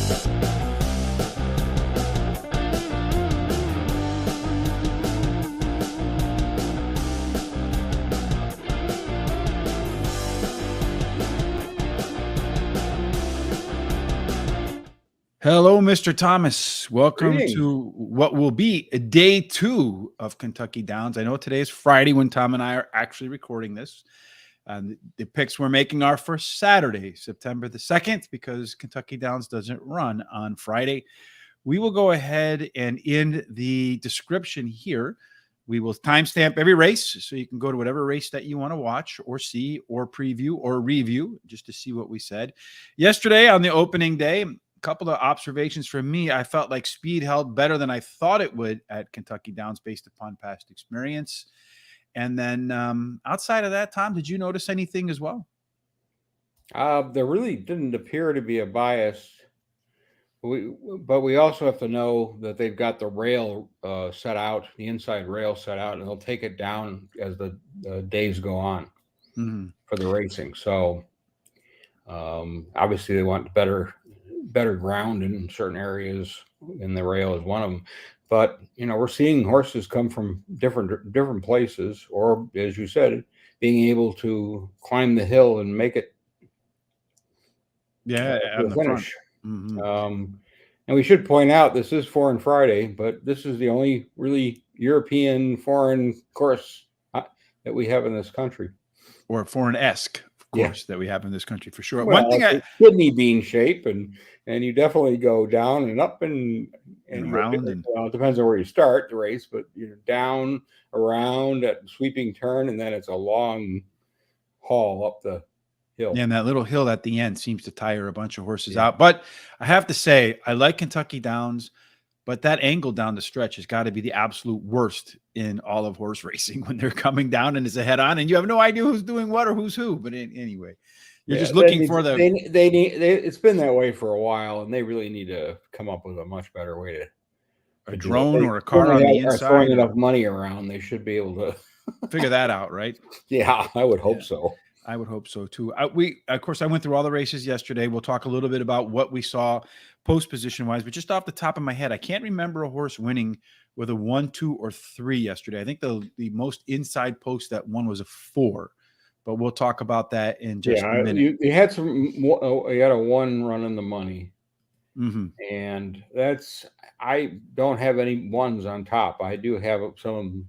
Hello, Mr. Thomas. Welcome Greetings. to what will be day 2 of Kentucky Downs. I know today is Friday when Tom and I are actually recording this. The picks we're making are for Saturday, September the 2nd, because Kentucky Downs doesn't run on Friday. We will go ahead and in the description here, we will timestamp every race so you can go to whatever race that you want to watch or see or preview or review just to see what we said. Yesterday on the opening day, couple of observations from me. I felt like speed held better than I thought it would at Kentucky Downs based upon past experience. And then outside of that, Tom, did you notice anything as well? There really didn't appear to be a bias. But we also have to know that they've got the rail set out, the inside rail set out, and they'll take it down as the days go on for the racing. So obviously they want better ground in certain areas, and the rail is one of them. But we're seeing horses come from different places, or as you said, being able to climb the hill and make it to the finish. And we should point out this is Foreign Friday, but this is the only really European foreign course that we have in this country, or foreign-esque course that we have in this country for sure. Well, one thing, kidney bean shape, and you definitely go down and up and around. It depends on where you start the race, but down, around at sweeping turn, and then it's a long haul up the hill. Yeah, and that little hill at the end seems to tire a bunch of horses out. But I have to say, I like Kentucky Downs, but that angle down the stretch has got to be the absolute worst in all of horse racing when they're coming down and it's a head on and you have no idea who's doing what or who's who. But anyway, you're just looking for the. It's been that way for a while, and they really need to come up with a much better way to. A drone or a car on the inside. Throwing enough money around, they should be able to figure that out, right? Yeah, I would hope so. I would hope so too. Of course, I went through all the races yesterday. We'll talk a little bit about what we saw post position wise, but just off the top of my head, I can't remember a horse winning with a 1, 2, or 3 yesterday. I think the most inside post that won was a 4, but we'll talk about that in just a minute. You had you had a 1 running the money, and I don't have any 1s on top. I do have some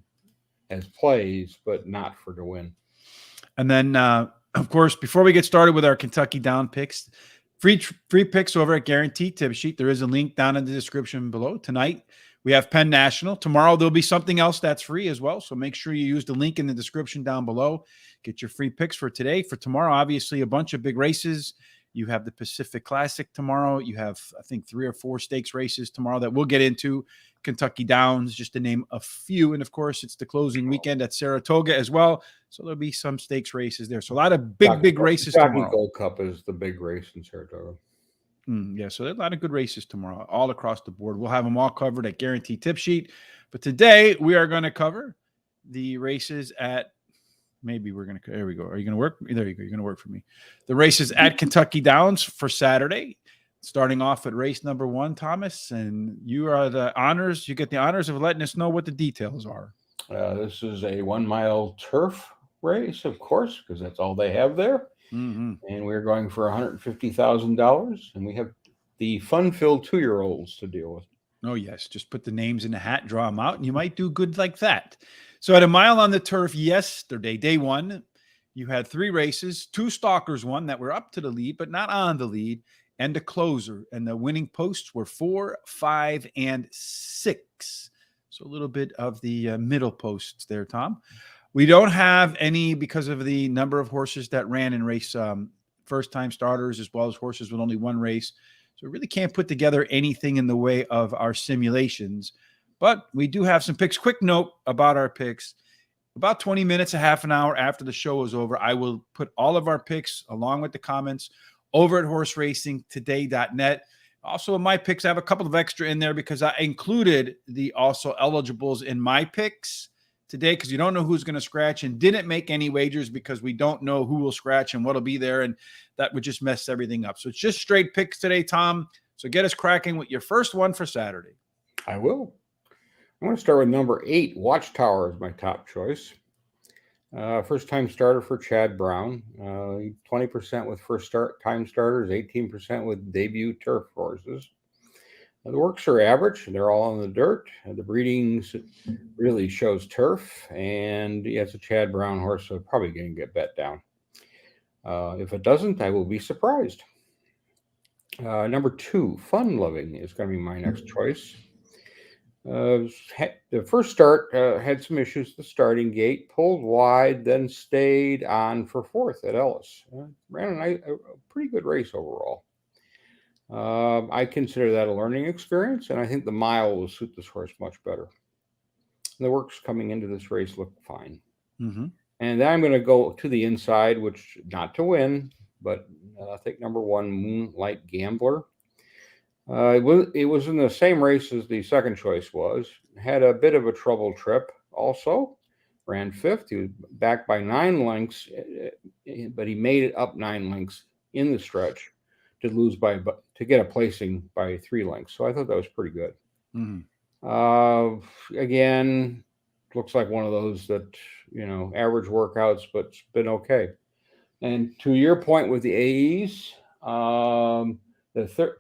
as plays, but not for the win. And then, of course, before we get started with our Kentucky Down picks, free picks over at Guaranteed Tip Sheet. There is a link down in the description below. Tonight, we have Penn National. Tomorrow, there'll be something else that's free as well. So make sure you use the link in the description down below. Get your free picks for today. For tomorrow, obviously, a bunch of big races. You have the Pacific Classic tomorrow. You have, I think, 3 or 4 stakes races tomorrow that we'll get into. Kentucky Downs, just to name a few. And, of course, it's the closing weekend at Saratoga as well. So there'll be some stakes races there. So a lot of big races tomorrow. Gold Cup is the big race in Saratoga. Yeah, so there's a lot of good races tomorrow all across the board. We'll have them all covered at Guaranteed Tip Sheet. But today we are going to cover the races at there we go. Are you going to work? There you go. You're going to work for me. The races at Kentucky Downs for Saturday, starting off at race number 1, Thomas, and you are the honors. You get the honors of letting us know what the details are. This is a 1-mile turf race, of course, because that's all they have there. And we're going for $150,000, and we have the fun-filled 2-year-olds to deal with. Oh, yes. Just put the names in the hat, draw them out, and you might do good like that. So at a mile on the turf yesterday, day 1, you had 3 races, 2 stalkers won that were up to the lead, but not on the lead, and a closer. And the winning posts were 4, 5, and 6. So a little bit of the middle posts there, Tom. We don't have any because of the number of horses that ran in race first-time starters as well as horses with only 1 race. So we really can't put together anything in the way of our simulations. But we do have some picks. Quick note about our picks. About 20 minutes, a half an hour after the show is over, I will put all of our picks along with the comments over at horseracingtoday.net. Also, in my picks, I have a couple of extra in there because I included the also eligibles in my picks today because you don't know who's going to scratch and didn't make any wagers because we don't know who will scratch and what'll be there, and that would just mess everything up. So it's just straight picks today, Tom. So get us cracking with your first one for Saturday. I will. I'm going to start with number 8, Watchtower is my top choice. First-time starter for Chad Brown. 20% with first-time starters, 18% with debut turf horses. The works are average. They're all on the dirt. The breedings really shows turf. And yeah, it's a Chad Brown horse, so probably going to get bet down. If it doesn't, I will be surprised. Number 2, Fun Loving is going to be my next choice. The first start had some issues. The starting gate pulled wide, then stayed on for 4th at Ellis. Ran a pretty good race overall. I consider that a learning experience, and I think the mile will suit this horse much better. The works coming into this race look fine. Mm-hmm. And then I'm going to go to the inside, which not to win, but I think number 1, Moonlight Gambler. It was in the same race as the second choice was. Had a bit of a trouble trip also. Ran 5th. He was back by 9 lengths, but he made it up 9 lengths in the stretch to get a placing by 3 lengths. So I thought that was pretty good. Mm-hmm. Again, looks like one of those that, average workouts, but it's been okay. And to your point with the AEs, the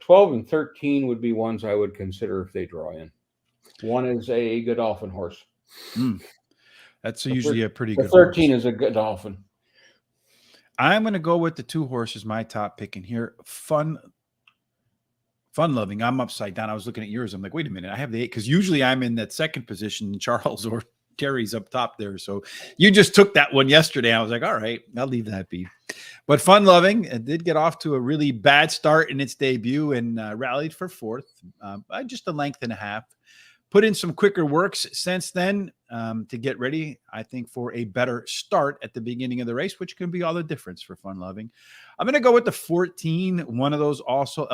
12 and 13 would be ones I would consider if they draw in. One is a Godolphin horse. That's usually a pretty good 13 horse. is a Godolphin. I'm going to go with the 2 horses, my top pick in here. Fun Loving. I'm upside down. I was looking at yours. I'm like, wait a minute. I have the 8 because usually I'm in that second position. Charles or Terry's up top there. So you just took that one yesterday. I was like, all right, I'll leave that be. But Fun Loving did get off to a really bad start in its debut and rallied for 4th by just a length and a half. Put in some quicker works since then to get ready, I think, for a better start at the beginning of the race, which can be all the difference for Fun Loving. I'm going to go with the 14, one of those also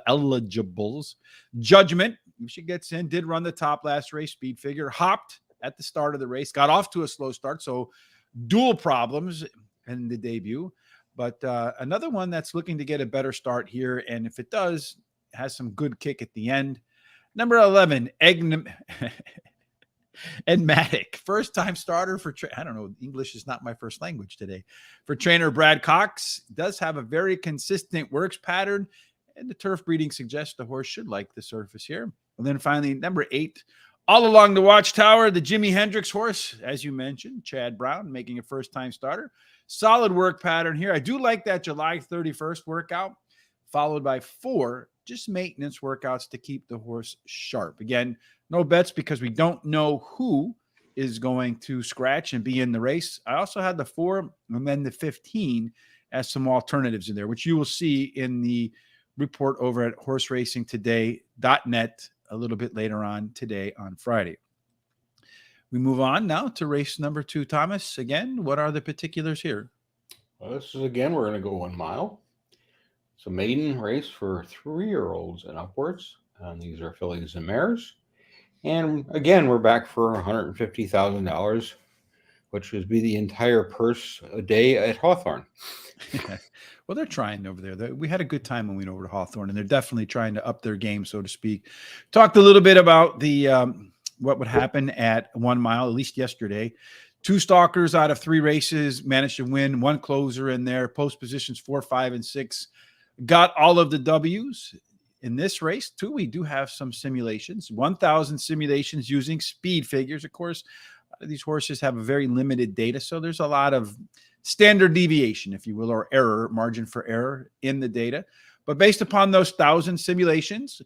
eligibles. Judgment, she gets in, did run the top last race, speed figure, hopped at the start of the race, got off to a slow start, so dual problems in the debut. But another one that's looking to get a better start here, and if it does, has some good kick at the end. Number 11, Enmatic, first-time starter for, I don't know, English is not my first language today. For trainer Brad Cox, does have a very consistent works pattern, and the turf breeding suggests the horse should like the surface here. And then finally, number 8, All Along the Watchtower, the Jimi Hendrix horse, as you mentioned, Chad Brown, making a first-time starter. Solid work pattern here. I do like that July 31st workout, followed by 4 just maintenance workouts to keep the horse sharp. Again, no bets because we don't know who is going to scratch and be in the race. I also had the 4 and then the 15 as some alternatives in there, which you will see in the report over at horseracingtoday.net a little bit later on today on Friday. We move on now to race number 2. Thomas, again, what are the particulars here? Well, this is, again, we're going to go 1 mile. It's a maiden race for 3-year-olds and upwards. And these are fillies and mares. And again, we're back for $150,000, which would be the entire purse a day at Hawthorne. Well, they're trying over there. We had a good time when we went over to Hawthorne, and they're definitely trying to up their game, so to speak. Talked a little bit about the what would happen at 1 mile, at least yesterday. 2 stalkers out of 3 races managed to win, 1 closer in there, post positions 4, 5, and 6. Got all of the W's in this race too. We do have some simulations, 1,000 simulations using speed figures. Of course, these horses have a very limited data, so there's a lot of standard deviation, if you will, or error, margin for error in the data. But based upon those 1,000 simulations,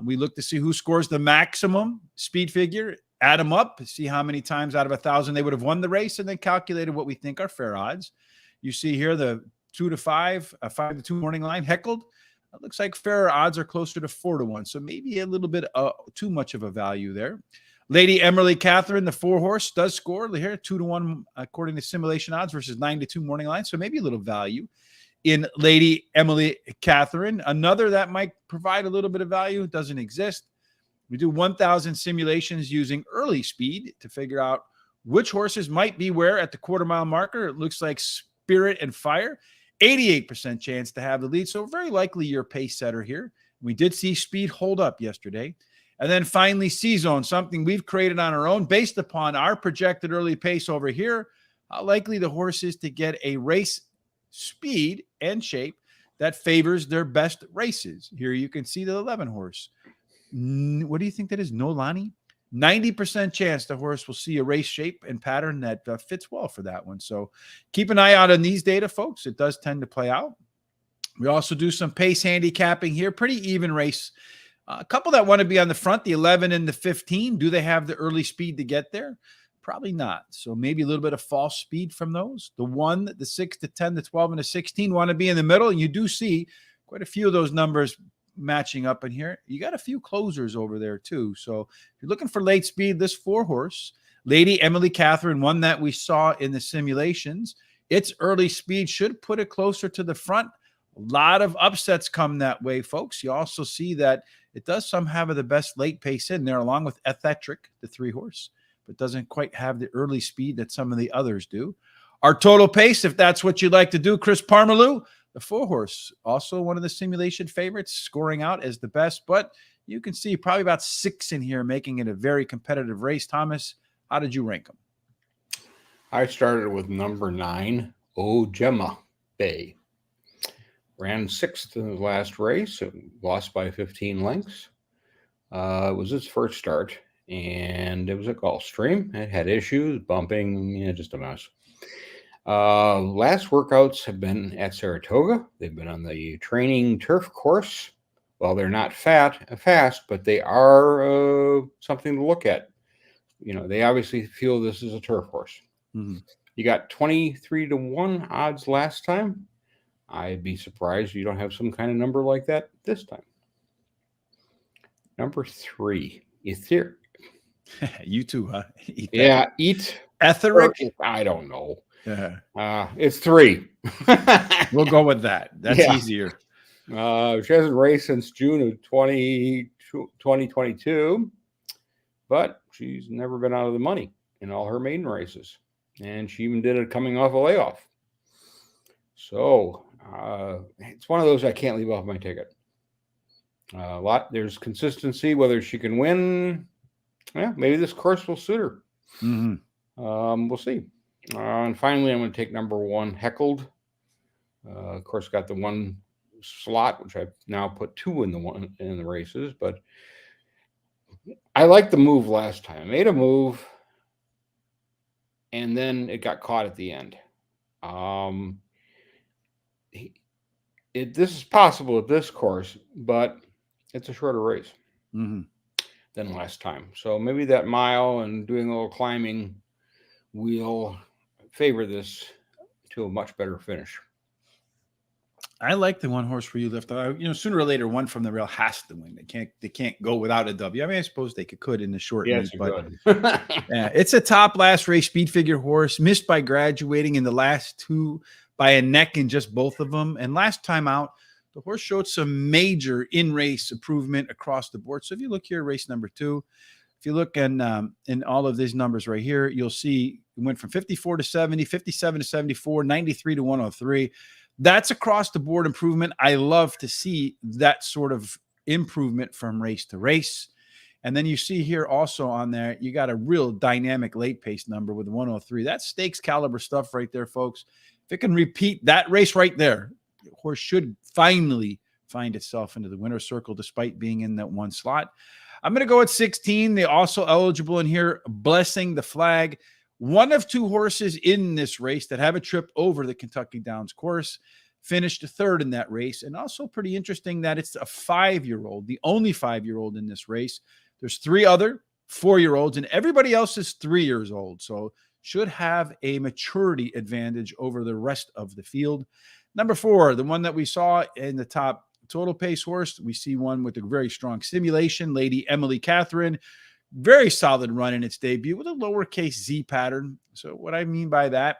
we look to see who scores the maximum speed figure, add them up, see how many times out of 1,000 they would have won the race, and then calculated what we think are fair odds. You see here the 2 to 5, 5 to 2 morning line heckled. It looks like fairer odds are closer to 4 to 1. So maybe a little bit too much of a value there. Lady Emily Catherine, the 4 horse, does score here 2 to 1 according to simulation odds versus 9 to 2 morning line. So maybe a little value in Lady Emily Catherine. Another that might provide a little bit of value doesn't exist. We do 1,000 simulations using early speed to figure out which horses might be where at the quarter-mile marker. It looks like Spirit and Fire, 88% chance to have the lead. So very likely your pace setter here. We did see speed hold up yesterday. And then finally, C-Zone, something we've created on our own based upon our projected early pace over here. How likely the horse is to get a race speed and shape that favors their best races. Here you can see the 11 horse. What do you think that is? Nolani? 90% chance the horse will see a race shape and pattern that fits well for that one. So keep an eye out on these data, folks. It does tend to play out. We also do some pace handicapping here. Pretty even race. A couple that want to be on the front, the 11 and the 15. Do they have the early speed to get there? Probably not. So maybe a little bit of false speed from those. The 1, the 6, the 10, the 12, and the 16 want to be in the middle. And you do see quite a few of those numbers matching up in here. You got a few closers over there too. So if you're looking for late speed, this 4-horse, Lady Emily Catherine, one that we saw in the simulations, its early speed should put it closer to the front. A lot of upsets come that way, folks. You also see that it does some have the best late pace in there, along with Ethetric, the 3-horse, but doesn't quite have the early speed that some of the others do. Our total pace, if that's what you'd like to do, Chris Parmalu, the 4-horse, also one of the simulation favorites, scoring out as the best, but you can see probably about 6 in here, making it a very competitive race. Thomas, how did you rank them? I started with number 9, Ojema Bay. Ran 6th in the last race, lost by 15 lengths. It was its first start, and it was a Gulfstream. It had issues, bumping, just a mess. Last workouts have been at Saratoga. They've been on the training turf course. Well, they're not fast, but they are something to look at. They obviously feel this is a turf horse. Mm-hmm. You got 23-1 odds last time. I'd be surprised you don't have some kind of number like that this time. Number 3, Etheric. You too, huh? Etheric. I don't know. Yeah. It's 3. We'll go with that. That's easier. She hasn't raced since June of 2022, but she's never been out of the money in all her maiden races. And she even did it coming off a layoff. So it's one of those I can't leave off my ticket. There's consistency, whether she can win. Yeah, maybe this course will suit her. Mm-hmm. We'll see. And finally, I'm going to take number 1, Heckled. Of course, got the 1 slot, which I've now put 2 in the races. But I liked the move last time. I made a move, and then it got caught at the end. This is possible at this course, but it's a shorter race than last time. So maybe that mile and doing a little climbing will favor this to a much better finish. I like the 1-horse where you lift. Sooner or later, one from the rail has to win. They can't go without a W. I mean, I suppose they could in the short meet, but yeah, it's a top last race speed figure horse. Missed by graduating in the last 2 by a neck in just both of them. And last time out, the horse showed some major in-race improvement across the board. So if you look here, race number 2, if you look in all of these numbers right here, you'll see it went from 54 to 70, 57 to 74, 93 to 103. That's across the board improvement. I love to see that sort of improvement from race to race. And then you see here also on there, you got a real dynamic late pace number with 103. That's stakes caliber stuff right there, folks. If it can repeat that race right there, the horse should finally find itself into the winner's circle despite being in that 1 slot. I'm going to go at 16. They're also eligible in here, Blessing the Flag. One of 2 horses in this race that have a trip over the Kentucky Downs course finished 3rd in that race. And also pretty interesting that it's a 5-year-old, the only 5-year-old in this race. There's 3 other 4-year-olds, and everybody else is 3 years old. So should have a maturity advantage over the rest of the field. Number 4, the one that we saw in the top total pace horse, we see one with a very strong simulation, Lady Emily Catherine. Very solid run in its debut with a lowercase Z pattern. So what I mean by that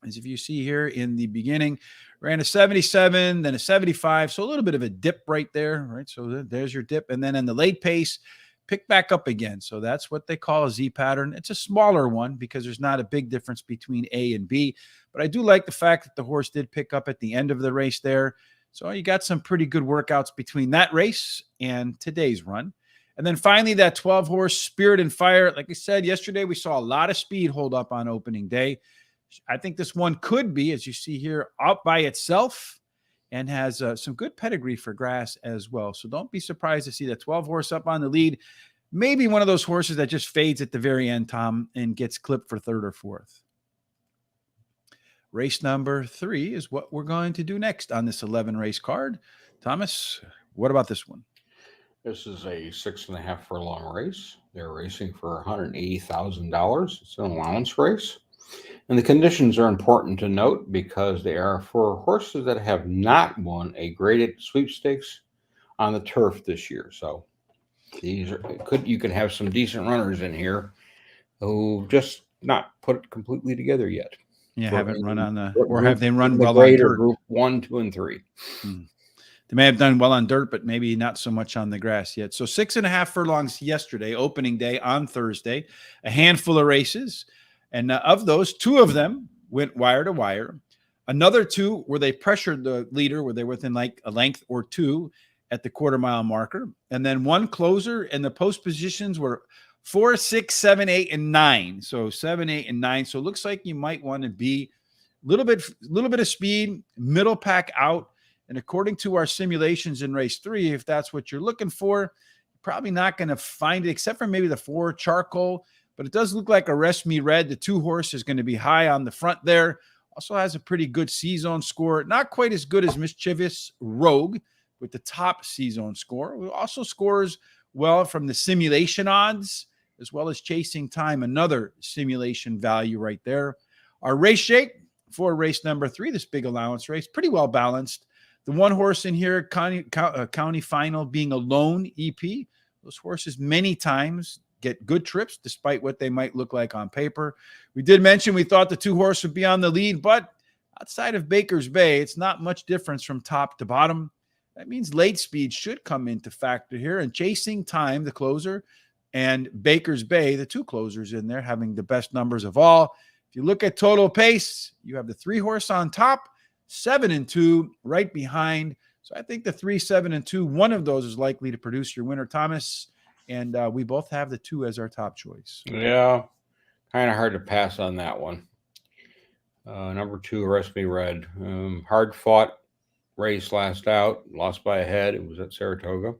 is if you see here in the beginning, ran a 77, then a 75. So a little bit of a dip right there, right? So there's your dip. And then in the late pace, pick back up again. So that's what they call a Z pattern. It's a smaller one because there's not a big difference between A and B. But I do like the fact that the horse did pick up at the end of the race there. So you got some pretty good workouts between that race and today's run. And then finally, that 12-horse Spirit and Fire. Like I said, yesterday we saw a lot of speed hold up on opening day. I think this one could be, as you see here, out by itself and has some good pedigree for grass as well. So don't be surprised to see that 12-horse up on the lead. Maybe one of those horses that just fades at the very end, Tom, and gets clipped for third or fourth. Race number 3 is what we're going to do next on this 11-race card. Thomas, what about this one? This is a 6.5 furlong race. They're racing for $180,000. It's an allowance race. And the conditions are important to note because they are for horses that have not won a graded sweepstakes on the turf this year. So these are, you can have some decent runners in here who just not put it completely together yet. Yeah, haven't run on the, or have they run well on dirt? Group 1, 2, and 3. They may have done well on dirt, but maybe not so much on the grass yet. So 6.5 furlongs yesterday, opening day on Thursday, a handful of races. And of those, 2 of them went wire to wire. Another 2 where they pressured the leader, where they're within like a length or 2 at the quarter-mile marker. And then 1 closer, and the post positions were 4, 6, 7, 8, and 9. So 7, 8, and 9. So it looks like you might want to be a little bit of speed, middle pack out. And according to our simulations in race 3, if that's what you're looking for, you're probably not going to find it, except for maybe the 4 Charcoal. But it does look like Arrest Me Red, the 2 horse, is going to be high on the front there. Also has a pretty good C-zone score. Not quite as good as Mischievous Rogue with the top C-zone score. It also scores well from the simulation odds, as well as Chasing Time, another simulation value right there. Our race shape for race number 3, this big allowance race, pretty well balanced. The 1 horse in here, County Final, being a lone EP. Those horses many times get good trips despite what they might look like on paper. We did mention we thought the 2 horse would be on the lead, but outside of Baker's Bay, it's not much difference from top to bottom. That means late speed should come into factor here, and Chasing Time, the closer, and Baker's Bay, the 2 closers in there, having the best numbers of all. If you look at total pace, you have the 3 horse on top, 7 and 2 right behind. So I think the 3, 7, and 2, one of those is likely to produce your winner, Thomas. And we both have the 2 as our top choice. Yeah, kind of hard to pass on that one. Number 2, Arrest Me Red. Hard fought race last out, lost by a head. It was at Saratoga.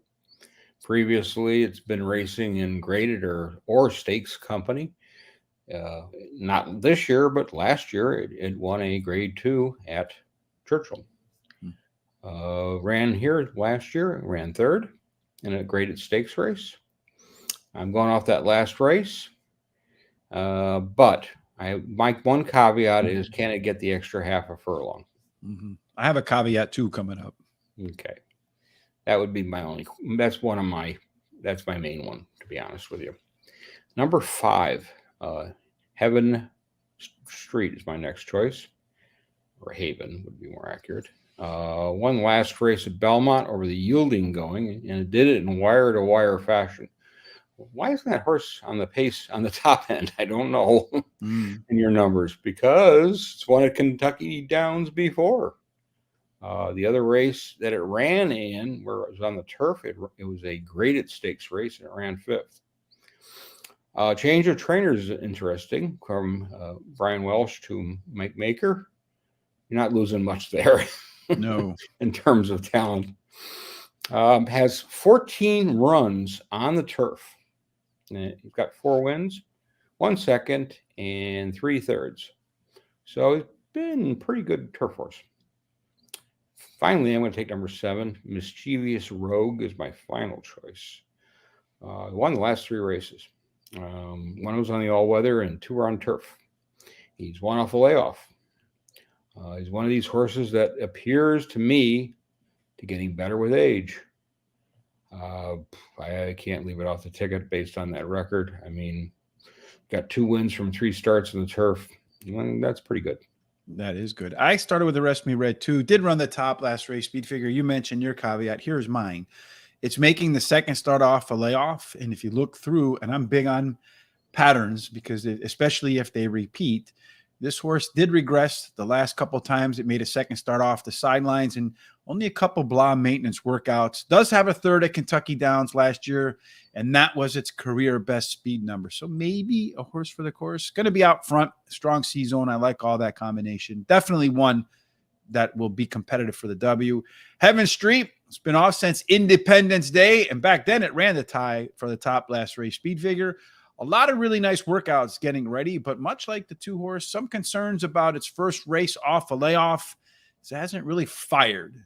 Previously, it's been racing in graded or stakes company. Not this year, but last year it won a grade 2 at Churchill. Ran here last year, ran 3rd in a graded stakes race. I'm going off that last race, but my one caveat is, can it get the extra half a furlong? I have a caveat too coming up. Okay, that would be my only. That's my main one, to be honest with you. Number 5, Heaven Street is my next choice, or Haven would be more accurate. Won last race at Belmont over the yielding going, and it did it in wire-to-wire fashion. Why isn't that horse on the pace on the top end? I don't know in your numbers, because it's won at Kentucky Downs before. The other race that it ran in, where it was on the turf, it was a graded stakes race, and it ran 5th. Change of trainers is interesting, from Brian Welsh to Mike Maker. You're not losing much there. No. In terms of talent. Has 14 runs on the turf. He's got 4 wins, 1 second, and 3 thirds. So he's been pretty good turf horse. Finally, I'm going to take number 7. Mischievous Rogue is my final choice. Won the last 3 races. 1 was on the all-weather and 2 were on turf. He's 1 off a layoff. He's one of these horses that appears to me to getting better with age. I can't leave it off the ticket based on that record. I mean, got 2 wins from 3 starts in the turf. That's pretty good. That is good. I started with Arrest Me Red too. Did run the top last race. Speed figure, you mentioned your caveat. Here's mine. It's making the second start off a layoff. And if you look through, and I'm big on patterns, because especially if they repeat, this horse did regress the last couple times it made a second start off the sidelines, and only a couple blah maintenance workouts. Does have a third at Kentucky Downs last year, and that was its career best speed number. So maybe a horse for the course. Going to be out front, strong C-zone. I like all that combination. Definitely one that will be competitive for the W. Heaven Street, it's been off since Independence Day, and back then it ran the tie for the top last race speed figure. A lot of really nice workouts getting ready, but much like the 2-horse, some concerns about its first race off a layoff. It hasn't really fired.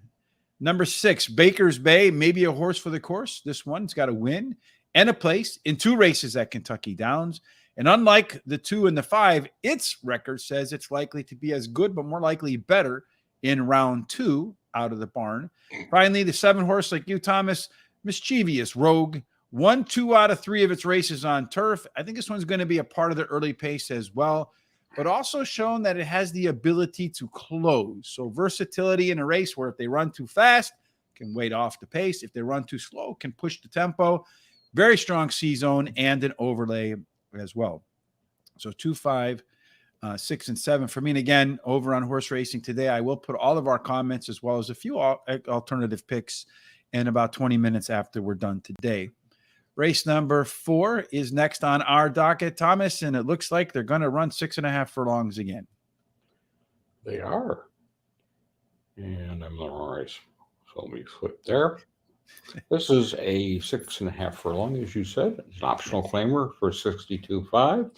Number 6, Baker's Bay, maybe a horse for the course. This one's got a win and a place in 2 races at Kentucky Downs. And unlike the 2 and the 5, its record says it's likely to be as good, but more likely better in round 2 out of the barn. Finally, the 7-horse, like you, Thomas, Mischievous Rogue, won 2 out of 3 of its races on turf. I think this one's going to be a part of the early pace as well, but also shown that it has the ability to close. So versatility in a race where if they run too fast, can wait off the pace. If they run too slow, can push the tempo. Very strong C-zone and an overlay as well. So 2, 5, 6, and 7 for me. And again, over on horse racing today, I will put all of our comments as well as a few alternative picks in about 20 minutes after we're done today. Race number 4 is next on our docket, Thomas, and it looks like they're going to run 6.5 furlongs again. They are. And I'm the wrong race. So let me flip there. This is a 6.5 furlong, as you said. It's an optional claimer for 62.5.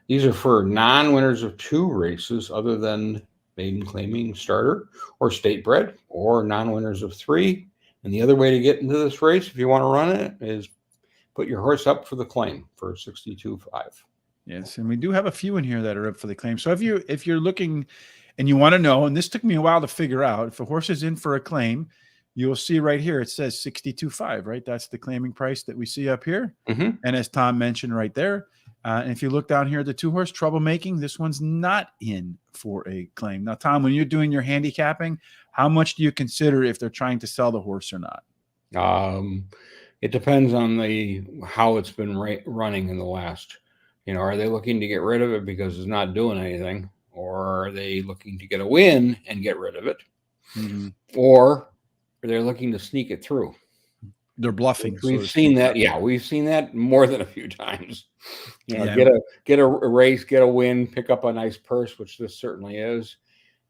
These are for non-winners of 2 races other than maiden claiming starter or state bred, or non-winners of 3. And the other way to get into this race, if you want to run it, is put your horse up for the claim for 62.5. Yes, and we do have a few in here that are up for the claim. So if you're looking and you want to know, and this took me a while to figure out, if a horse is in for a claim, you'll see right here it says 62.5, right? That's the claiming price that we see up here. Mm-hmm. And as Tom mentioned right there, and if you look down here at the 2-horse troublemaking, this one's not in for a claim. Now, Tom, when you're doing your handicapping, how much do you consider if they're trying to sell the horse or not? It depends on how it's been running in the last. Are they looking to get rid of it because it's not doing anything, or are they looking to get a win and get rid of it, or are they looking to sneak it through? They're bluffing. We've seen that. Yeah, we've seen that more than a few times. Get a race, get a win, pick up a nice purse, which this certainly is,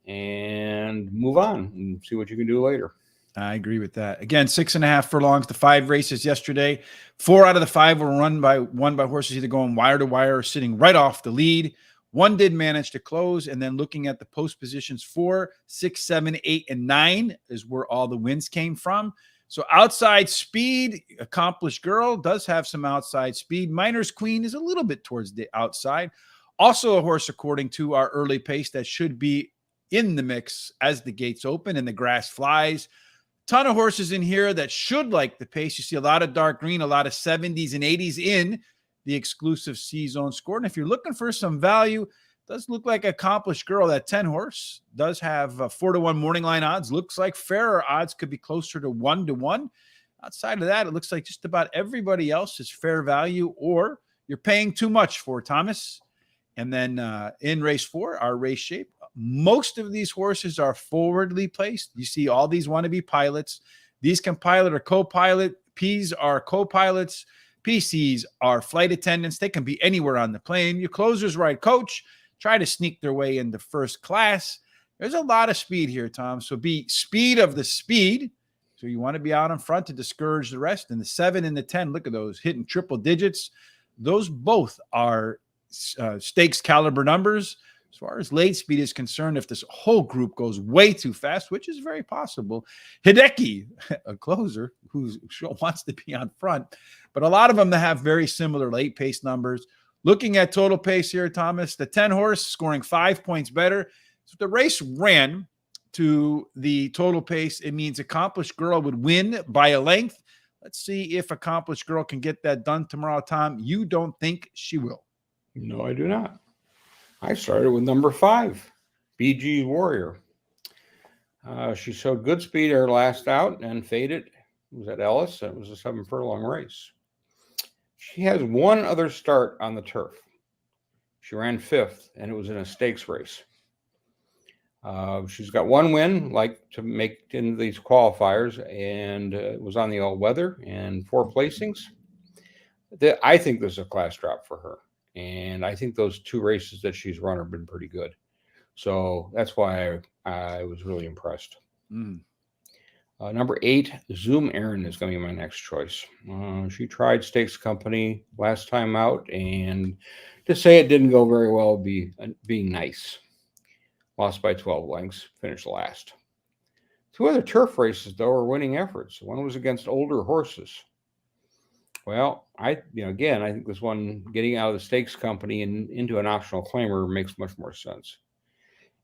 and move on and see what you can do later. I agree with that. Again, 6.5 furlongs, the 5 races yesterday. 4 out of the 5 were won by horses either going wire to wire or sitting right off the lead. 1 did manage to close. And then looking at the post positions, 4, 6, 7, 8, and 9 is where all the wins came from. So outside speed, Accomplished Girl does have some outside speed. Miner's Queen is a little bit towards the outside. Also a horse, according to our early pace, that should be in the mix as the gates open and the grass flies. Ton of horses in here that should like the pace. You see a lot of dark green, a lot of 70s and 80s in the exclusive C-zone score. And if you're looking for some value, does look like Accomplished Girl. That 10-horse does have 4-1 morning line odds. Looks like fairer odds could be closer to 1-1. Outside of that, it looks like just about everybody else is fair value, or you're paying too much for, Thomas. And then in race 4, our race shape, most of these horses are forwardly placed. You see all these wannabe pilots. These can pilot or co-pilot. Ps are co-pilots. PCs are flight attendants. They can be anywhere on the plane. Your closers ride coach, try to sneak their way into first class. There's a lot of speed here, Tom. So be speed of the speed. So you want to be out in front to discourage the rest. And the 7 and the 10, look at those hitting triple digits. Those both are stakes caliber numbers. As far as late speed is concerned, if this whole group goes way too fast, which is very possible, Hideki, a closer who wants to be on front, but a lot of them that have very similar late pace numbers. Looking at total pace here, Thomas, the 10-horse scoring 5 points better. So if the race ran to the total pace, it means Accomplished Girl would win by a length. Let's see if Accomplished Girl can get that done tomorrow, Tom. You don't think she will? No, I do not. I started with number 5, BG Warrior. She showed good speed her last out and faded. It was at Ellis. It was a 7 furlong race. She has one other start on the turf. She ran 5th, and it was in a stakes race. She's got one win, like to make it into these qualifiers, and was on the all weather and 4 placings. I think this is a class drop for her, and I think those 2 races that she's run have been pretty good. So that's why I was really impressed. Number 8, Zoom Aaron is going to be my next choice. She tried Stakes Company last time out, and to say it didn't go very well would be being nice. Lost by 12 lengths, finished last. 2 other turf races, though, are winning efforts. One was against older horses. Well, I think this one, getting out of the Stakes Company and into an optional claimer, makes much more sense.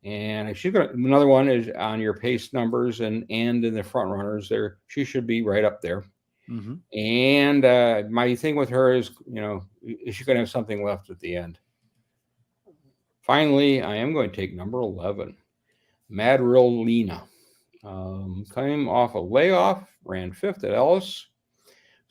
And if she's got another one is on your pace numbers and in the front runners there, she should be right up there. And my thing with her is, is she going to have something left at the end? Finally, I am going to take number 11, Mad Real Lena. Came off a layoff, ran 5th at Ellis,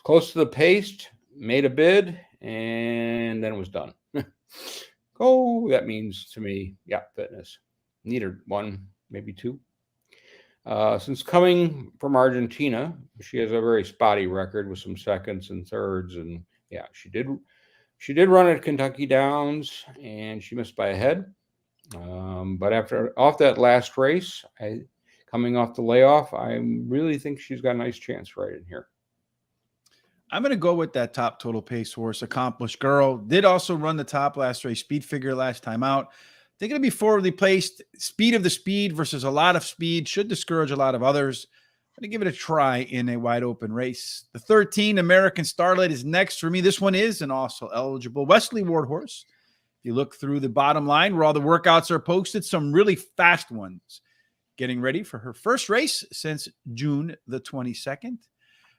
close to the pace, made a bid, and then it was done. That means to me, yeah, fitness. Needed 1, maybe 2. Since coming from Argentina, she has a very spotty record with some seconds and thirds, and yeah, she did run at Kentucky Downs, and she missed by a head. But off that last race, coming off the layoff, I really think she's got a nice chance right in here. I'm going to go with that top total pace horse, Accomplished Girl. Did also run the top last race, speed figure last time out. They're going to be forwardly placed. Speed of the speed versus a lot of speed should discourage a lot of others. I'm going to give it a try in a wide open race. The 13 American Starlight is next for me. This one is an also eligible Wesley Ward horse. If you look through the bottom line where all the workouts are posted, some really fast ones. Getting ready for her first race since June the 22nd.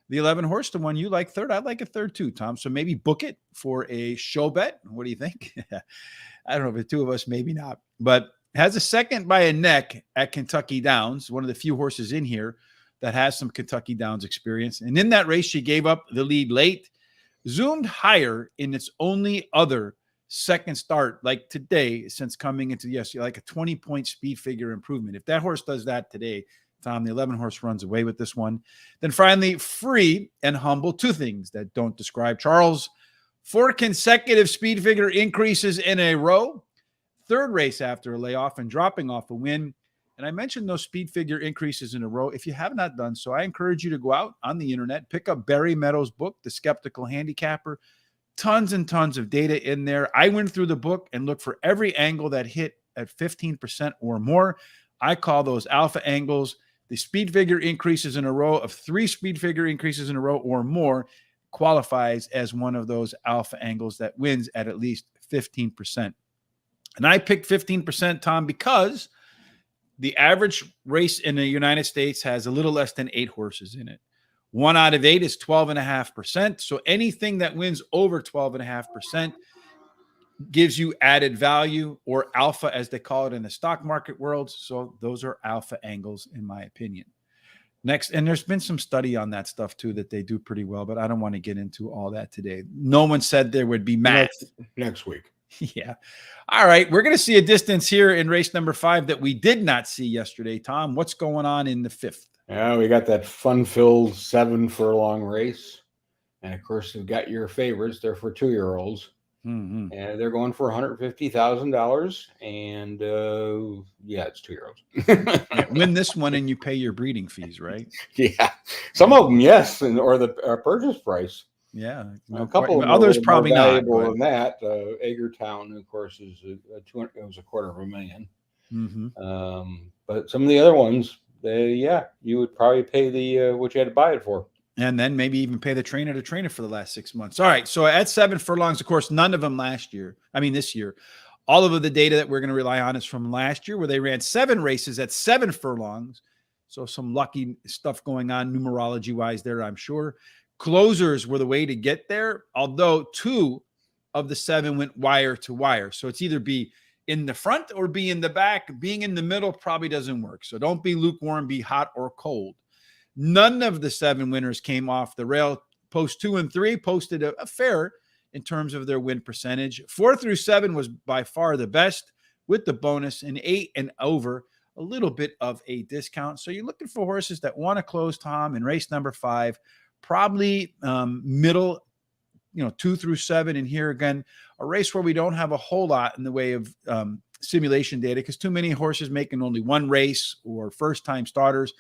The 11 horse, the one you like third, I like a third too, Tom. So maybe book it for a show bet. What do you think? I don't know if the 2 of us, maybe not, but has a second by a neck at Kentucky Downs, one of the few horses in here that has some Kentucky Downs experience. And in that race, she gave up the lead late, zoomed higher in its only other second start, like today, since coming into, like a 20-point speed figure improvement. If that horse does that today, Tom, the 11 horse runs away with this one. Then finally, Free and Humble, 2 things that don't describe Charles. 4 consecutive speed figure increases in a row. 3rd race after a layoff and dropping off a win. And I mentioned those speed figure increases in a row. If you have not done so, I encourage you to go out on the internet, pick up Barry Meadows' book, The Skeptical Handicapper. Tons and tons of data in there. I went through the book and looked for every angle that hit at 15% or more. I call those alpha angles. The speed figure increases in a row of 3 speed figure increases in a row or more qualifies as one of those alpha angles that wins at least 15%. And I picked 15%, Tom, because the average race in the United States has a little less than 8 horses in it. 1 out of 8 is 12.5%. So anything that wins over 12.5% gives you added value, or alpha as they call it in the stock market world. So those are alpha angles in my opinion. Next, and there's been some study on that stuff too that they do pretty well, but I don't want to get into all that today. No one said there would be math. Next week. Yeah. All right. We're going to see a distance here in race number 5 that we did not see yesterday. Tom, what's going on in the 5th? Yeah, we got that fun-filled 7 furlong race. And of course, you've got your favorites. They're for 2-year-olds. And they're going for $150,000, and it's 2-year-olds. Win this one, and you pay your breeding fees, right? Yeah, some of them, yes, or the purchase price. Yeah, a couple of them others probably more not valuable than that. Eggertown, of course, is it was $250,000. But some of the other ones, you would probably pay the what you had to buy it for. And then maybe even pay the trainer to train it for the last 6 months. All right. So at 7 furlongs, of course, none of them this year. All of the data that we're going to rely on is from last year, where they ran 7 races at 7 furlongs. So some lucky stuff going on numerology wise there, I'm sure. Closers were the way to get there, although 2 of the 7 went wire to wire. So it's either be in the front or be in the back. Being in the middle probably doesn't work. So don't be lukewarm, be hot or cold. None of the 7 winners came off the rail. Post 2 and 3 posted a fair in terms of their win percentage. 4 through 7 was by far the best with the bonus, and 8 and over a little bit of a discount. So you're looking for horses that want to close, Tom, in race number 5, probably middle, 2 through 7. And here again, a race where we don't have a whole lot in the way of simulation data because too many horses making only one race or first-time starters.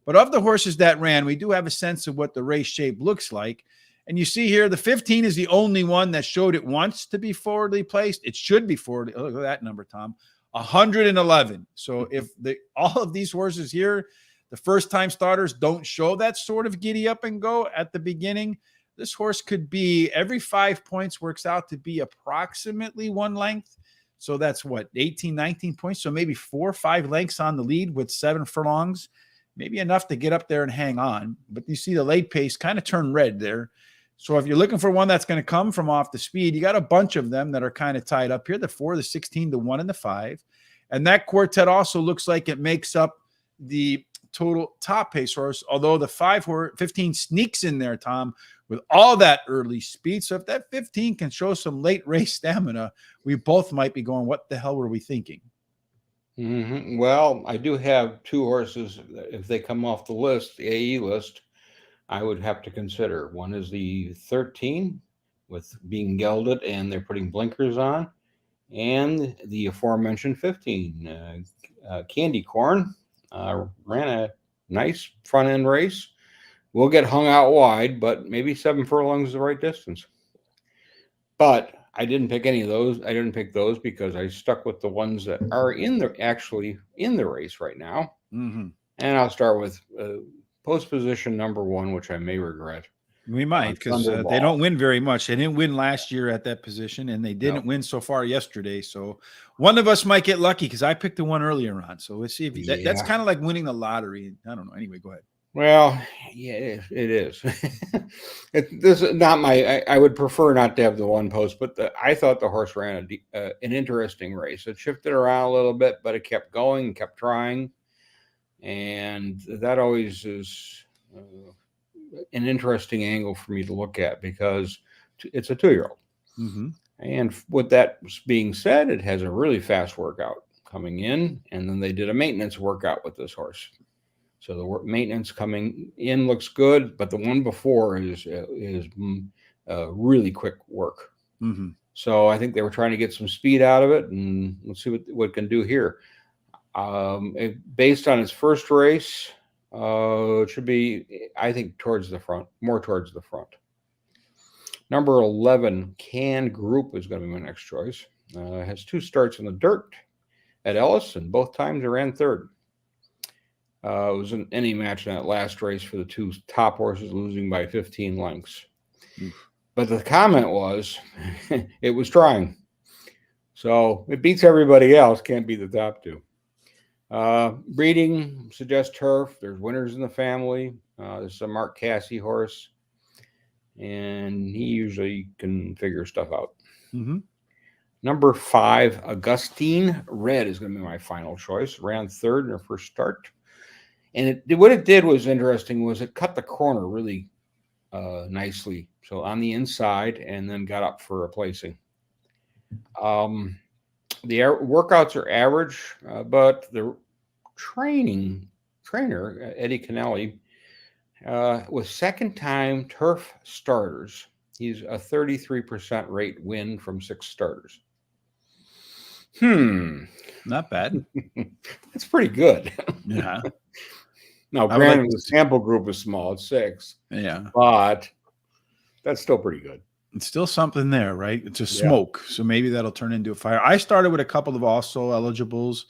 But of the horses that ran, we do have a sense of what the race shape looks like. And you see here, the 15 is the only one that showed it wants to be forwardly placed. It should be forwardly. Look at that number, Tom. 111. So if all of these horses here, the first-time starters, don't show that sort of giddy up and go at the beginning, this horse could be every 5 points works out to be approximately 1 length. So that's what, 18, 19 points. So maybe 4 or 5 lengths on the lead with 7 furlongs, maybe enough to get up there and hang on. But you see the late pace kind of turn red there. So if you're looking for one that's going to come from off the speed, you got a bunch of them that are kind of tied up here, the 4, the 16, the 1, and the 5. And that quartet also looks like it makes up the total top pace horse, although the 15 sneaks in there, Tom, with all that early speed. So if that 15 can show some late race stamina, we both might be going, what the hell were we thinking? Mm-hmm. Well, I do have 2 horses. If they come off the list, the AE list, I would have to consider. One is the 13 with being gelded and they're putting blinkers on, and the aforementioned 15, Candy Corn, ran a nice front end race. We'll get hung out wide, but maybe 7 furlongs is the right distance. But I didn't pick any of those. I didn't pick those because I stuck with the ones that are actually in the race right now. Mm-hmm. And I'll start with post position number 1, which I may regret. We might, because they don't win very much. They didn't win last year at that position, and they didn't win so far yesterday. So one of us might get lucky because I picked the one earlier on. So let's see if that's kind of like winning the lottery. I don't know. Anyway, go ahead. Well, yeah, it is. This is not I would prefer not to have the one post, but I thought the horse ran an interesting race. It shifted around a little bit, but it kept going and kept trying. And that always is an interesting angle for me to look at because it's a 2-year-old. Mm-hmm. And with that being said, it has a really fast workout coming in. And then they did a maintenance workout with this horse. So the maintenance coming in looks good, but the one before is really quick work. Mm-hmm. So I think they were trying to get some speed out of it, and let's see what it can do here. Based on its first race, it should be, I think, more towards the front. Number 11, Can Group, is going to be my next choice. It has 2 starts in the dirt at Ellis, and both times it ran 3rd. It was an any match in that last race for the 2 top horses, losing by 15 lengths. But the comment was, it was trying. So it beats everybody else, can't beat the top 2. Breeding suggests turf. There's winners in the family. This is a Mark Cassie horse, and he usually can figure stuff out. Mm-hmm. Number 5, Augustine Red, is going to be my final choice. Ran 3rd in her first start. And what it did was interesting, was it cut the corner really nicely. So on the inside, and then got up for a placing. The workouts are average, but the trainer, Eddie Kennelly, with second-time turf starters, he's a 33% rate win from 6 starters. Not bad. That's pretty good. Yeah. Now, granted, the sample group is small, it's 6. Yeah. But that's still pretty good. It's still something there, right? It's a smoke. So maybe that'll turn into a fire. I started with a couple of also eligibles.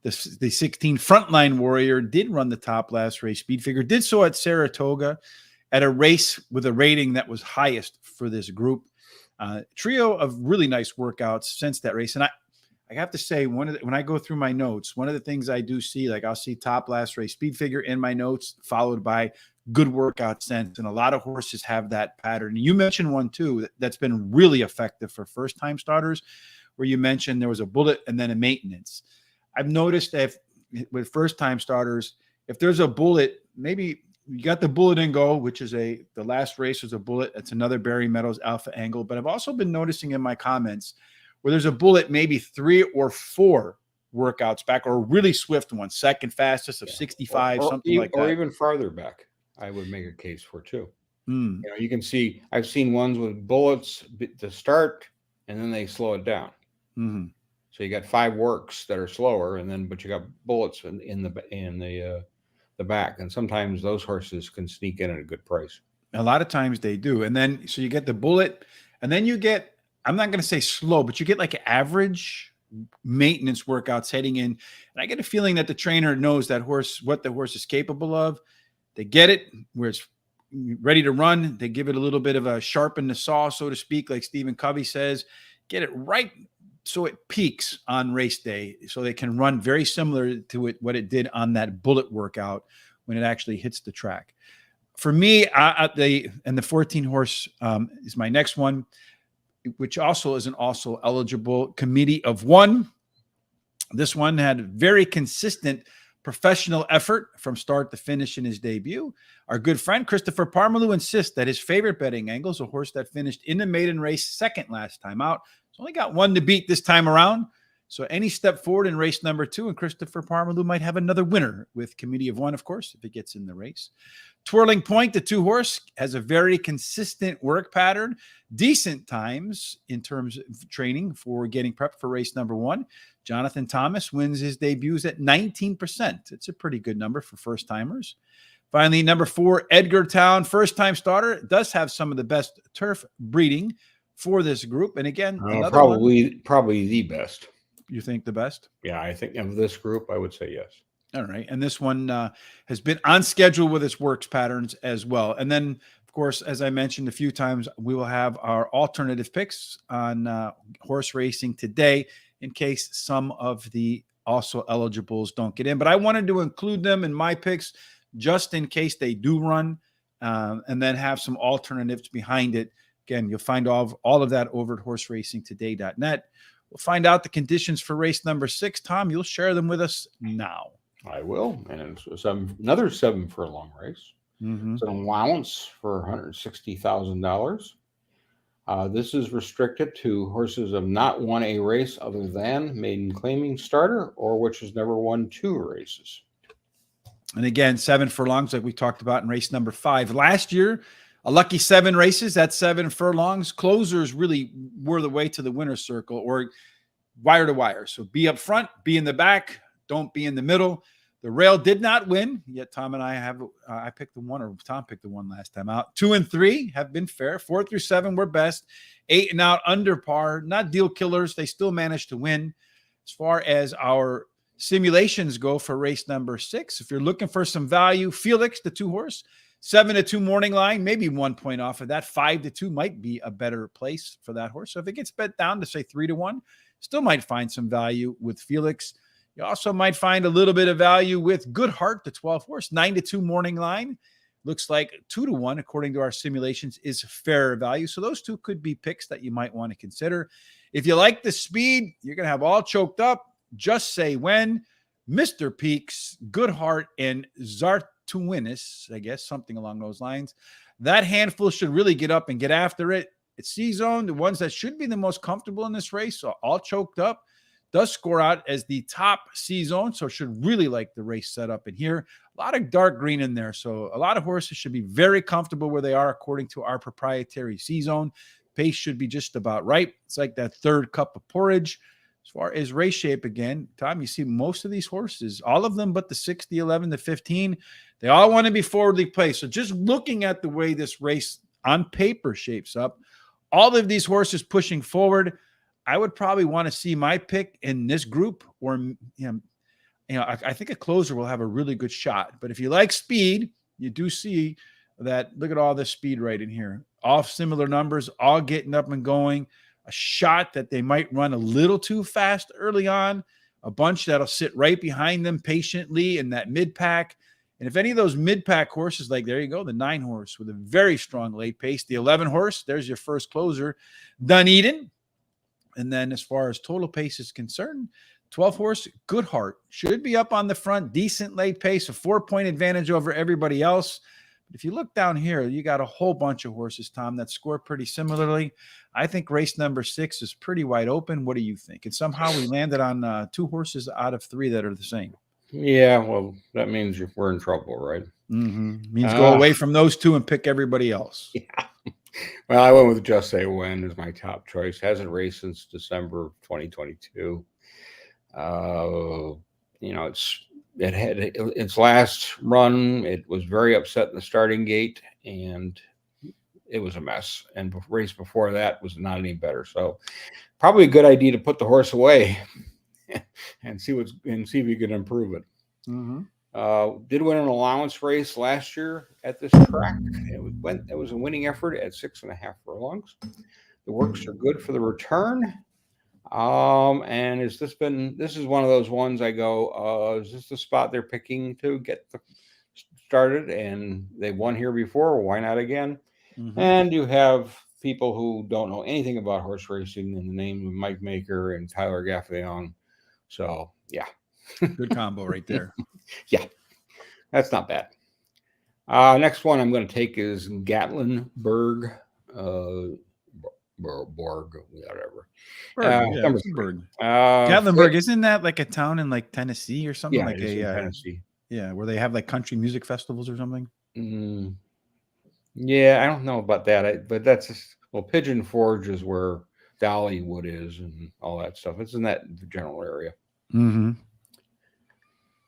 The 16 Frontline Warrior did run the top last race. Speed Figure did so at Saratoga at a race with a rating that was highest for this group. Trio of really nice workouts since that race. And I have to say, when I go through my notes, one of the things I do see, like I'll see top last race Speed Figure in my notes, followed by good workout sense. And a lot of horses have that pattern. You mentioned one too that's been really effective for first-time starters, where you mentioned there was a bullet and then a maintenance. I've noticed that with first-time starters, if there's a bullet, maybe you got the bullet and go, which is the last race was a bullet. It's another Barry Meadows Alpha Angle. But I've also been noticing in my comments where there's a bullet, maybe 3 or 4 workouts back, or a really swift one, second fastest of 65, something like or that. even farther back. I would make a case for too. Mm, You can see I've seen ones with bullets to start, and then they slow it down. mhm. So you got 5 works that are slower, but you got bullets in the back, and sometimes those horses can sneak in at a good price. A lot of times they do. And then, so you get the bullet, and then you get, I'm not going to say slow, but you get like average maintenance workouts heading in. And I get a feeling that the trainer knows that horse, what the horse is capable of. They get it where it's ready to run. They give it a little bit of a sharpen the saw, so to speak, like Stephen Covey says, get it right so it peaks on race day, so they can run very similar to what it did on that bullet workout when it actually hits the track. For me, the 14 horse is my next one, which also is an also eligible committee of one. This one had very consistent professional effort from start to finish in his debut. Our good friend Christopher Parmalu insists that his favorite betting angle is a horse that finished in the maiden race second last time out. He's only got one to beat this time around. So any step forward in race number 2, and Christopher Parmalu might have another winner with committee of one, of course, if it gets in the race. Twirling Point, the 2 horse, has a very consistent work pattern, decent times in terms of training for getting prepped for race number 1. Jonathan Thomas wins his debuts at 19%. It's a pretty good number for first-timers. Finally, number 4, Edgartown, first-time starter, does have some of the best turf breeding for this group. And again, probably the best. You think the best? Yeah, I think of this group, I would say yes. All right. And this one has been on schedule with its works patterns as well. And then, of course, as I mentioned a few times, we will have our alternative picks on horse racing today in case some of the also eligibles don't get in. But I wanted to include them in my picks just in case they do run, and then have some alternatives behind it. Again, you'll find all of that over at horseracingtoday.net. We'll find out the conditions for race number 6. Tom, you'll share them with us now. I will. And it's another 7 furlong race. Mm-hmm. It's an allowance for $160,000. This is restricted to horses have not won a race other than maiden claiming starter, or which has never won 2 races. And again, 7 furlongs like we talked about in race number 5. Last year, a lucky 7 races, that's 7 furlongs. Closers really were the way to the winner's circle, or wire to wire. So be up front, be in the back, don't be in the middle. The rail did not win, yet Tom and I I picked the 1, or Tom picked the 1 last time out. 2 and 3 have been fair. 4 through 7 were best. 8 and out under par, not deal killers. They still managed to win. As far as our simulations go for race number 6, if you're looking for some value, Felix, the 2 horse, 7-2 morning line, maybe 1 point off of that. 5-2 might be a better place for that horse. So if it gets bet down to say 3-1, still might find some value with Felix. You also might find a little bit of value with Good Heart, the 12 horse, 9-2 morning line. Looks like 2-1, according to our simulations, is fair value. So those 2 could be picks that you might want to consider. If you like the speed, you're going to have all choked up. Just Say When, Mr. Peaks, Good Heart, and Zartuinis, I guess, something along those lines. That handful should really get up and get after it. It's C-zone, the ones that should be the most comfortable in this race, so all choked up. Does score out as the top C-zone, so should really like the race setup in here. A lot of dark green in there, so a lot of horses should be very comfortable where they are according to our proprietary C-zone. Pace should be just about right. It's like that 3rd cup of porridge. As far as race shape, again, Tom, you see most of these horses, all of them but the 6, the 11, the 15, they all want to be forwardly placed. So just looking at the way this race on paper shapes up, all of these horses pushing forward, I would probably want to see my pick in this group, or I think a closer will have a really good shot. But if you like speed, you do see that. Look at all this speed right in here. All similar numbers, all getting up and going. A shot that they might run a little too fast early on. A bunch that'll sit right behind them patiently in that mid-pack. And if any of those mid-pack horses, like there you go, the 9 horse with a very strong late pace, the 11 horse, there's your first closer, Dunedin. And then as far as total pace is concerned, 12 horse, Good Heart should be up on the front, decent late pace, a 4-point advantage over everybody else. But if you look down here, you got a whole bunch of horses, Tom, that score pretty similarly. I think race number 6 is pretty wide open. What do you think? And somehow we landed on 2 horses out of 3 that are the same. Yeah, well, that means we're in trouble, right? Means go away from those 2 and pick everybody else. Yeah. Well, I went with Just Say When as my top choice. Hasn't raced since December of 2022. It had its last run. It was very upset in the starting gate, and it was a mess. And the race before that was not any better. So, probably a good idea to put the horse away and see if you can improve it. Did win an allowance race last year at this track. It was a winning effort at 6.5 furlongs. The works are good for the return. And this is one of those ones I go, is this the spot they're picking to get started? And they won here before. Why not again? And you have people who don't know anything about horse racing in the name of Mike Maker and Tyler Gaffalion. So, yeah. Good combo right there. Yeah, that's not bad. Next one I'm going to take is Gatlinburg, Borg, whatever. Number 3. Gatlinburg, isn't that like a town in like Tennessee or something? Yeah, like Tennessee. Yeah, where they have like country music festivals or something. Yeah, I don't know about that, but that's just, Pigeon Forge is where Dollywood is and all that stuff. It's in that general area.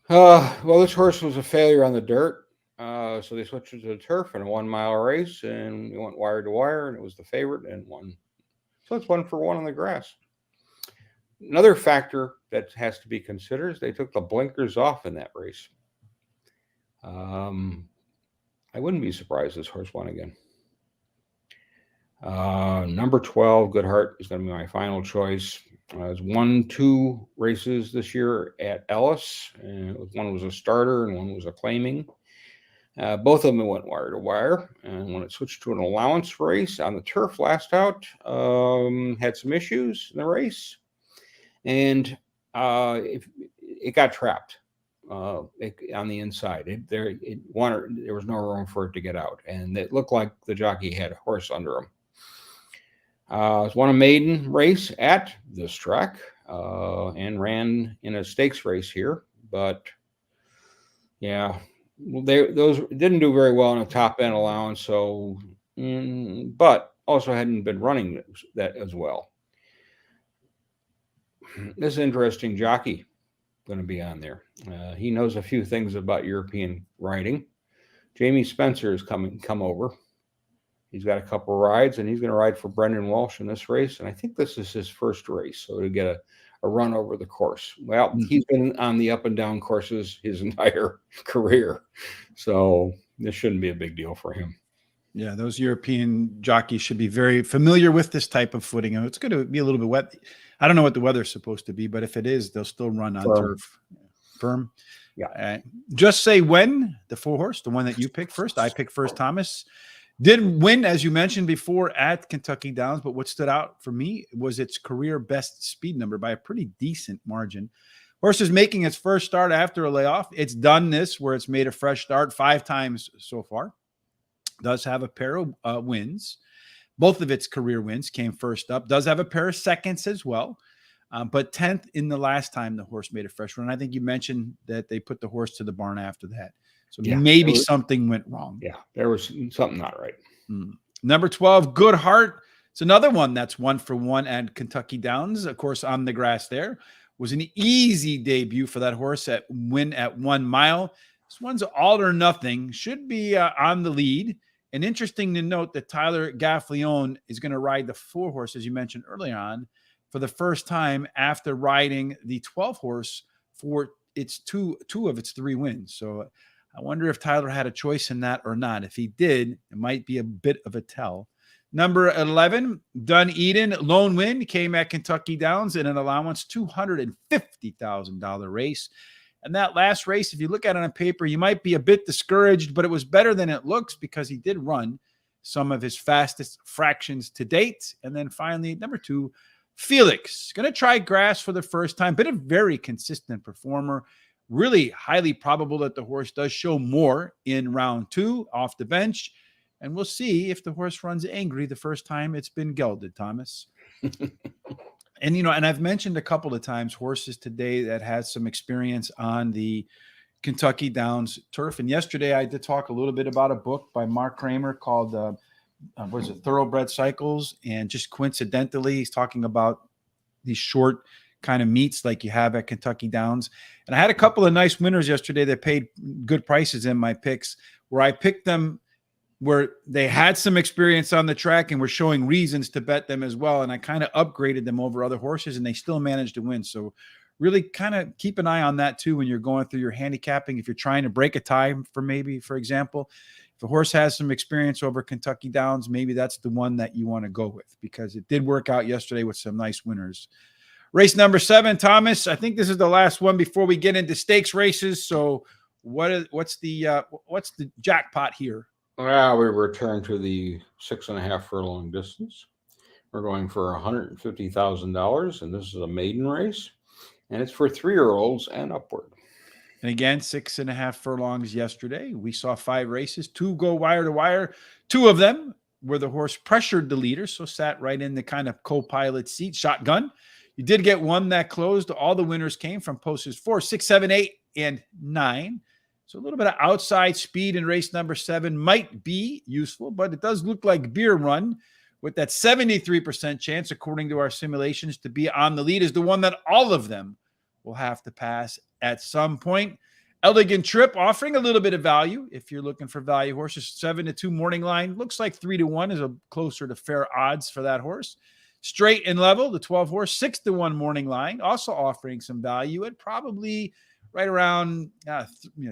Well, this horse was a failure on the dirt, so they switched it to the turf in a 1-mile race, and we went wire to wire, and it was the favorite and won. So it's 1-for-1 on the grass. Another factor that has to be considered is they took the blinkers off in that race. I wouldn't be surprised this horse won again. Number 12, Good Heart, is going to be my final choice. It's won 2 races this year at Ellis. One was a starter and one was a claiming. Both of them went wire to wire. And when it switched to an allowance race on the turf last out, had some issues in the race. And it got trapped on the inside. There was no room for it to get out. And it looked like the jockey had a horse under him. It won a maiden race at this track and ran in a stakes race here. But, yeah, those didn't do very well in a top-end allowance. So, but also hadn't been running that as well. This interesting jockey going to be on there. He knows a few things about European riding. Jamie Spencer has come over. He's got a couple of rides, and he's going to ride for Brendan Walsh in this race. And I think this is his first race, so to get a run over the course. Well, he's been on the up and down courses his entire career, so this shouldn't be a big deal for him. Yeah, those European jockeys should be very familiar with this type of footing. And it's going to be a little bit wet. I don't know what the weather's supposed to be, but if it is, they'll still run on turf. Firm. Yeah. Just Say When, the 4-horse, the one that you picked first. I picked first, Thomas. Did win, as you mentioned before, at Kentucky Downs, but what stood out for me was its career best speed number by a pretty decent margin. Horse is making its first start after a layoff. It's done this where it's made a fresh start 5 times so far. Does have a pair of wins. Both of its career wins came first up. Does have a pair of seconds as well. But 10th in the last time the horse made a fresh run. I think you mentioned that they put the horse to the barn after that. So maybe something went wrong. Yeah, there was something not right. Number 12, Good Heart. It's another one that's 1-for-1 at Kentucky Downs. Of course, on the grass there. Was an easy debut for that horse at 1 mile. This one's all or nothing. Should be on the lead. And interesting to note that Tyler Gaffalion is going to ride the 4-horse, as you mentioned earlier on, for the first time after riding the 12-horse for its two of its 3 wins. So I wonder if Tyler had a choice in that or not. If he did, it might be a bit of a tell. Number 11, Dunedin, lone win, came at Kentucky Downs in an allowance $250,000 race. And that last race, if you look at it on paper, you might be a bit discouraged, but it was better than it looks because he did run some of his fastest fractions to date. And then finally, number 2, Felix, going to try grass for the first time, been a very consistent performer. really highly probable that the horse does show more in round 2 off the bench. And we'll see if the horse runs angry the first time it's been gelded, Thomas. And, and I've mentioned a couple of times horses today that had some experience on the Kentucky Downs turf. And yesterday I did talk a little bit about a book by Mark Kramer called, Thoroughbred Cycles. And just coincidentally, he's talking about these short kind of meets like you have at Kentucky Downs. And I had a couple of nice winners yesterday that paid good prices in my picks, where I picked them where they had some experience on the track and were showing reasons to bet them as well. And I kind of upgraded them over other horses, and they still managed to win. So really kind of keep an eye on that too when you're going through your handicapping. If you're trying to break a tie, for example, if a horse has some experience over Kentucky Downs, maybe that's the one that you want to go with, because it did work out yesterday with some nice winners. Race number 7, Thomas. I think this is the last one before we get into stakes races. So what's the jackpot here? Well, we return to the 6.5 furlong distance. We're going for $150,000, and this is a maiden race, and it's for 3-year-olds and upward. And again, 6.5 furlongs yesterday. We saw 5 races, 2 go wire to wire. 2 of them where the horse pressured the leader, so sat right in the kind of co-pilot seat, shotgun. You did get one that closed. All the winners came from posters 4, 6, 7, 8, and 9. So a little bit of outside speed in race number 7 might be useful, but it does look like Beer Run, with that 73% chance, according to our simulations, to be on the lead, is the one that all of them will have to pass at some point. Elegant Trip offering a little bit of value if you're looking for value horses. 7-2 morning line. Looks like 3-1 is a closer to fair odds for that horse. Straight and Level, the 12 horse, 6-1 morning line, also offering some value at probably right around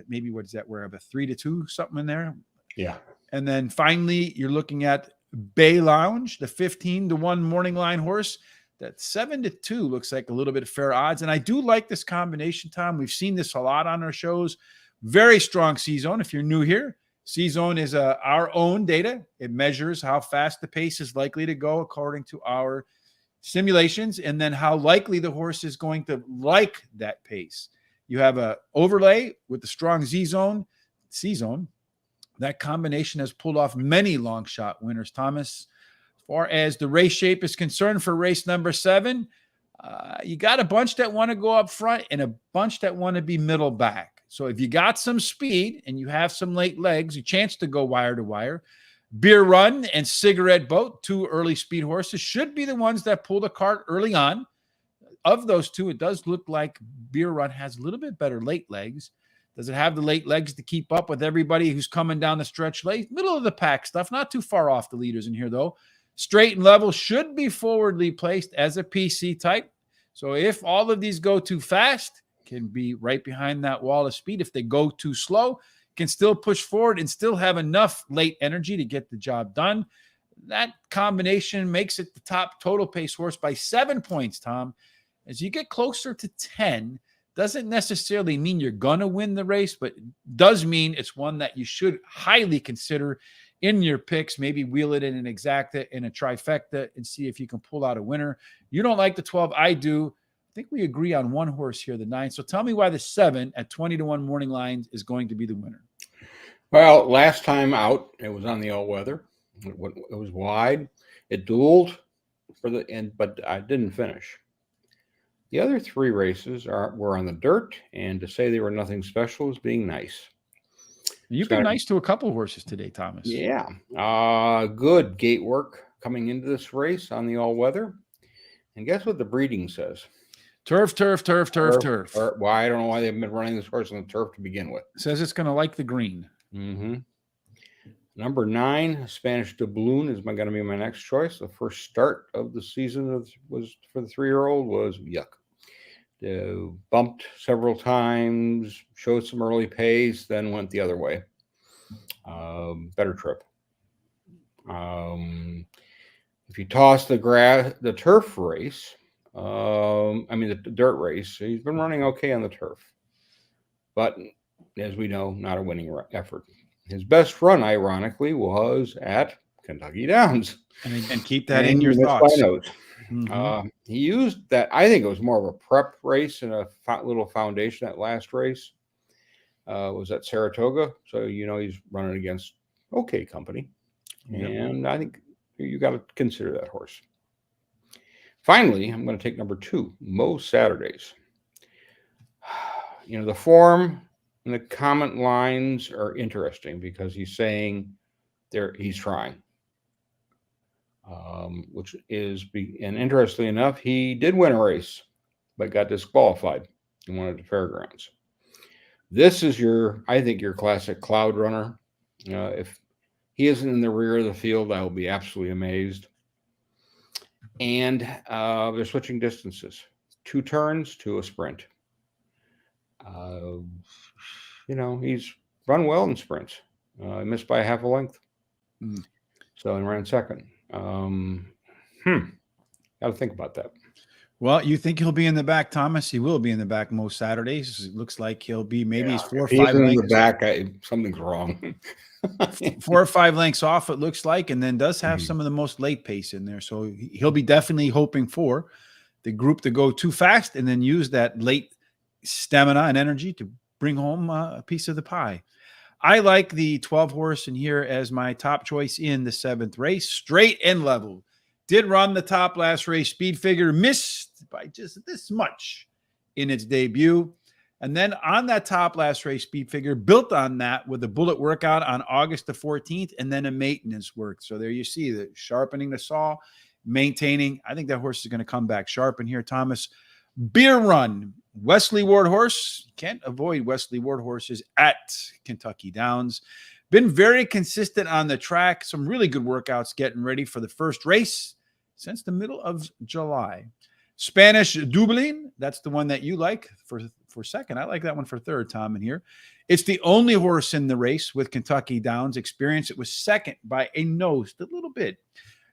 maybe what is that? We're about 3-2, something in there. Yeah. And then finally, you're looking at Bay Lounge, the 15-1 morning line horse. That 7-2 looks like a little bit of fair odds. And I do like this combination, Tom. We've seen this a lot on our shows. Very strong C-Zone. If you're new here, C-Zone is our own data. It measures how fast the pace is likely to go according to our simulations, and then how likely the horse is going to like that pace. You have a overlay with the strong C-Zone. That combination has pulled off many long shot winners, Thomas. As far as the race shape is concerned for race number 7, you got a bunch that want to go up front and a bunch that want to be middle back. So if you got some speed and you have some late legs, a chance to go wire to wire, Beer Run and Cigarette Boat, 2 early speed horses, should be the ones that pull the cart early on. Of those 2, it does look like Beer Run has a little bit better late legs. Does it have the late legs to keep up with everybody who's coming down the stretch late? Middle of the pack stuff, not too far off the leaders in here, though. Straight and Level should be forwardly placed as a PC type. So if all of these go too fast, can be right behind that wall of speed. If they go too slow, can still push forward and still have enough late energy to get the job done. That combination makes it the top total pace horse by 7 points, Tom. As you get closer to 10, doesn't necessarily mean you're going to win the race, but does mean it's one that you should highly consider in your picks. Maybe wheel it in an exacta, in a trifecta, and see if you can pull out a winner. You don't like the 12. I do. I think we agree on one horse here, the 9. So tell me why the 7 at 20-1 morning lines is going to be the winner. Well, last time out, it was on the all-weather. It was wide. It dueled for the end, but I didn't finish. The other 3 races were on the dirt, and to say they were nothing special is being nice. You've been nice to a couple horses today, Thomas. Yeah. Good gate work coming into this race on the all-weather. And guess what the breeding says? Turf. Well, I don't know why they've been running this horse on the turf to begin with. It says it's going to like the green. Mm-hmm. Number 9, Spanish Doubloon, is going to be my next choice. The first start of the season was for the 3-year-old was yuck. Bumped several times, showed some early pace, then went the other way. Better trip. If you toss the turf race, the dirt race, he's been running okay on the turf. But as we know, not a winning effort. His best run, ironically, was at Kentucky Downs. And keep that in your thoughts. He used that. I think it was more of a prep race and a little foundation. That last race was at Saratoga, so he's running against okay company, and I think you got to consider that horse. Finally, I'm going to take number 2, Most Saturdays. The form and the comment lines are interesting because he's saying he's trying. Which is, and interestingly enough, he did win a race, but got disqualified in one of the fairgrounds. This is I think your classic cloud runner. If he isn't in the rear of the field, I will be absolutely amazed. And they're switching distances, 2 turns to a sprint. He's run well in sprints. He missed by a half a length. So he ran second. Got to think about that. Well, you think he'll be in the back, Thomas? He will be in the back most Saturdays. It looks like he'll be maybe he's 4 or 5 lengths. In the back, something's wrong. 4 or 5 lengths off, it looks like, and then does have some of the most late pace in there. So he'll be definitely hoping for the group to go too fast and then use that late stamina and energy to bring home a piece of the pie. I like the 12 horse in here as my top choice in the 7th race. Straight and level. Did run the top last race. Speed Figure missed by just this much in its debut. And then on that top last race, Speed Figure built on that with a bullet workout on August the 14th and then a maintenance work. So there you see the sharpening the saw, maintaining. I think that horse is going to come back sharp in here, Thomas. Beer Run. Wesley Ward horse. Can't avoid Wesley Ward horses at Kentucky Downs. Been very consistent on the track. Some really good workouts getting ready for the first race since the middle of July. Spanish Dublin. That's the one that you like for second. I like that one for third, Tom, in here. It's the only horse in the race with Kentucky Downs experience. It was second by a nose, a little bit.